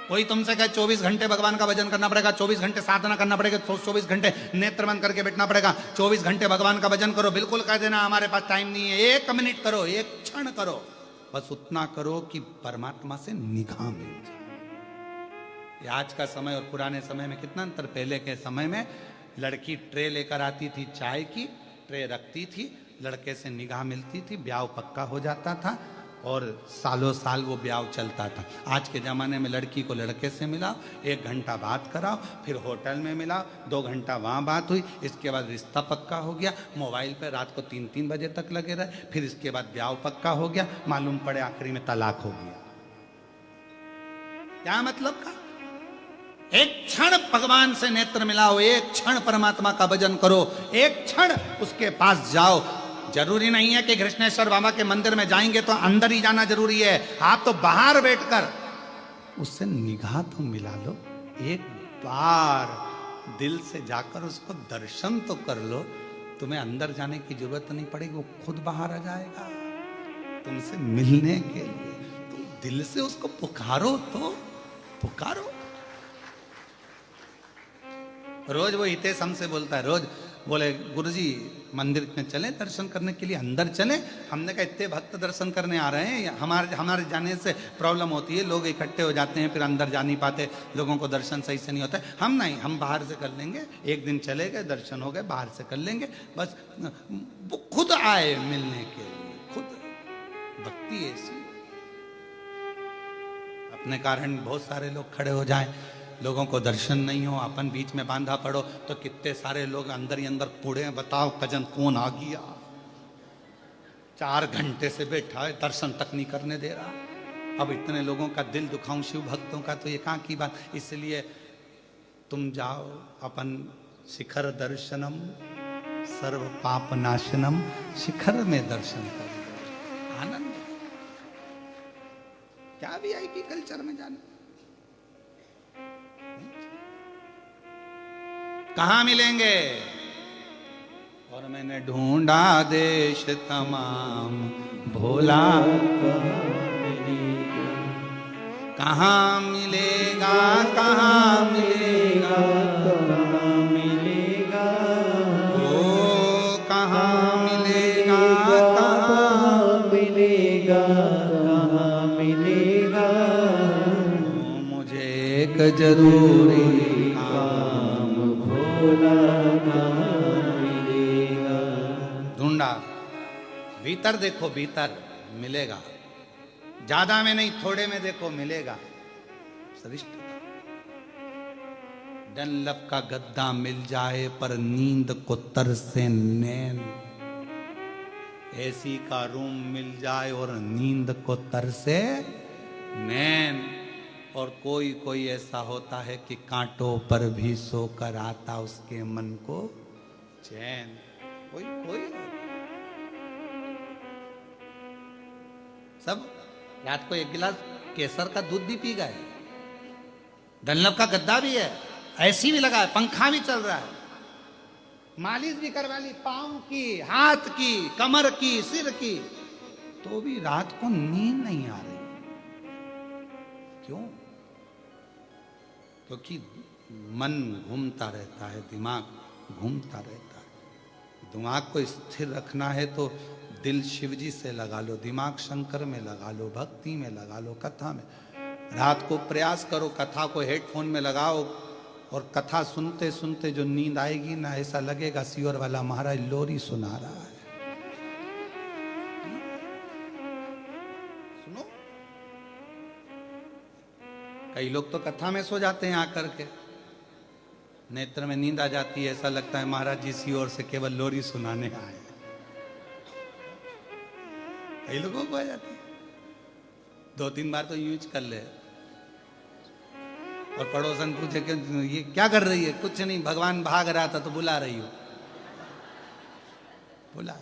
कोई तुमसे कहे 24 घंटे भगवान का भजन करना पड़ेगा, 24 घंटे साधना करना पड़ेगा, 24 घंटे नेत्र बंद करके बैठना पड़ेगा, 24 घंटे भगवान का भजन करो, बिल्कुल कह देना हमारे पास टाइम नहीं है। 1 मिनट करो, 1 क्षण करो, बस उतना करो कि परमात्मा से निगाह मिल जाए। आज का समय और पुराने समय में कितना अंतर। पहले के समय में लड़की ट्रे लेकर आती थी, चाय की ट्रे रखती थी, लड़के से निगाह मिलती थी, ब्याह पक्का हो जाता था और सालों साल वो ब्याह चलता था। आज के ज़माने में लड़की को लड़के से मिलाओ, 1 घंटा बात कराओ, फिर होटल में मिलाओ, 2 घंटा वहाँ बात हुई, इसके बाद रिश्ता पक्का हो गया, मोबाइल पे रात को 3-3 बजे तक लगे रहे, फिर इसके बाद ब्याह पक्का हो गया, मालूम पड़े आखिरी में तलाक हो गया। क्या मतलब का? एक क्षण भगवान से नेत्र मिलाओ, एक क्षण परमात्मा का भजन करो, एक क्षण उसके पास जाओ। जरूरी नहीं है कि कृष्णेश्वर बाबा के मंदिर में जाएंगे तो अंदर ही जाना जरूरी है, आप तो बाहर बैठकर उससे निगाह तो मिला लो, एक बार दिल से जाकर उसको दर्शन तो कर लो। तुम्हें अंदर जाने की जरूरत नहीं पड़ेगी, वो खुद बाहर आ जाएगा तुमसे मिलने के लिए। तुम दिल से उसको पुकारो तो पुकारो। रोज वो हितेश हमसे बोलता है, रोज बोले गुरुजी मंदिर में चले दर्शन करने के लिए, अंदर चले। हमने कहा इतने भक्त दर्शन करने आ रहे हैं, हमारे जाने से प्रॉब्लम होती है, लोग इकट्ठे हो जाते हैं, फिर अंदर जा नहीं पाते, लोगों को दर्शन सही से नहीं होता है। हम नहीं, हम बाहर से कर लेंगे, एक दिन चले गए, दर्शन हो गए, बाहर से कर लेंगे, बस वो खुद आए मिलने के लिए, खुद। भक्ति ऐसी, अपने कारण बहुत सारे लोग खड़े हो जाएं, लोगों को दर्शन नहीं हो, अपन बीच में बांधा पड़ो तो कितने सारे लोग अंदर ही अंदर कूड़े हैं, बताओ कजन कौन आ गया, 4 घंटे से बैठा है, दर्शन तक नहीं करने दे रहा। अब इतने लोगों का दिल दुखाऊं शिव भक्तों का, तो ये कहाँ की बात। इसलिए तुम जाओ अपन शिखर दर्शनम सर्व पाप नाशनम, शिखर में दर्शन करो, आनंद। क्या वीआईपी कल्चर में जाना, कहां मिलेंगे। और मैंने ढूंढा देश तमाम भोला कहाँ मिलेगा, कहाँ मिलेगा, कहाँ मिलेगा, ओ कहाँ मिलेगा, कहाँ मिलेगा, कहाँ मिलेगा, मुझे एक जरूरी काम भोला कहाँ मिलेगा। ढूंढा, भीतर देखो, भीतर मिलेगा, ज्यादा में नहीं थोड़े में देखो मिलेगा। सरिष्ठ डनलप का गद्दा मिल जाए पर नींद को तरसे नैन, एसी का रूम मिल जाए और नींद को तरसे नैन। और कोई कोई ऐसा होता है कि कांटों पर भी सोकर आता उसके मन को चैन। कोई कोई सब रात को 1 गिलास केसर का दूध भी पी गए, डनलप का गद्दा भी है, ऐसी भी लगा है, पंखा भी चल रहा है, मालिश भी करवा ली पांव की, हाथ की, कमर की, सिर की, तो भी रात को नींद नहीं आ रही। क्यों? क्योंकि मन घूमता रहता है, दिमाग घूमता रहता है। दिमाग को स्थिर रखना है तो दिल शिव जी से लगा लो, दिमाग शंकर में लगा लो, भक्ति में लगा लो, कथा में। रात को प्रयास करो, कथा को हेडफोन में लगाओ और कथा सुनते सुनते जो नींद आएगी ना, ऐसा लगेगा सियोर वाला महाराज लोरी सुना रहा है। सुनो, कई लोग तो कथा में सो जाते हैं आकर के, नेत्र में नींद आ जाती है, ऐसा लगता है महाराज जी सियोर से केवल लोरी सुनाने आए। कई लोगों को आ जाती है, 2-3 बार तो यूज कर ले। और पड़ोसन पूछे कि ये क्या कर रही है, कुछ नहीं, भगवान भाग रहा था तो बुला रही हो। बुला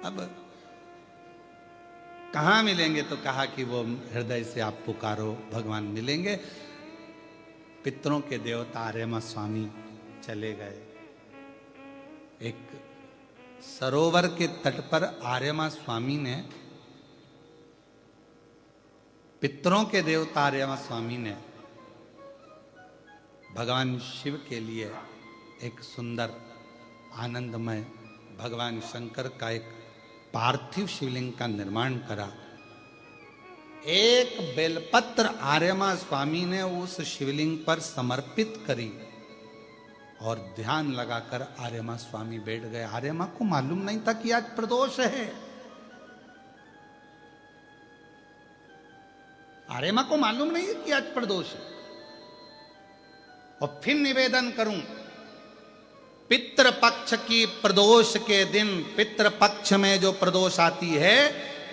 अब कहाँ मिलेंगे, तो कहा कि वो हृदय से आप पुकारो, भगवान मिलेंगे। पितरों के देवता आर्यमा स्वामी चले गए। एक सरोवर के तट पर आर्यमा स्वामी ने, पितरों के देवता आर्यमा स्वामी ने भगवान शिव के लिए एक सुंदर आनंदमय भगवान शंकर का एक पार्थिव शिवलिंग का निर्माण करा। एक बेलपत्र आर्यमा स्वामी ने उस शिवलिंग पर समर्पित करी और ध्यान लगाकर आर्यमा स्वामी बैठ गए। आर्यमा को मालूम नहीं था कि आज प्रदोष है, आर्यमा को मालूम नहीं कि आज प्रदोष है। और फिर निवेदन करूं, पितृपक्ष की प्रदोष के दिन, पितृपक्ष में जो प्रदोष आती है,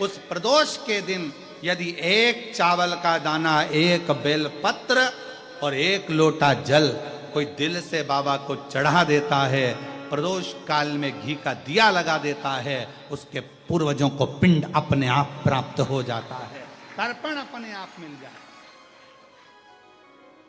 उस प्रदोष के दिन यदि 1 चावल का दाना, 1 बेलपत्र और 1 लोटा जल कोई दिल से बाबा को चढ़ा देता है, प्रदोष काल में घी का दिया लगा देता है, उसके पूर्वजों को पिंड अपने आप प्राप्त हो जाता है, तर्पण अपने आप मिल जाता है।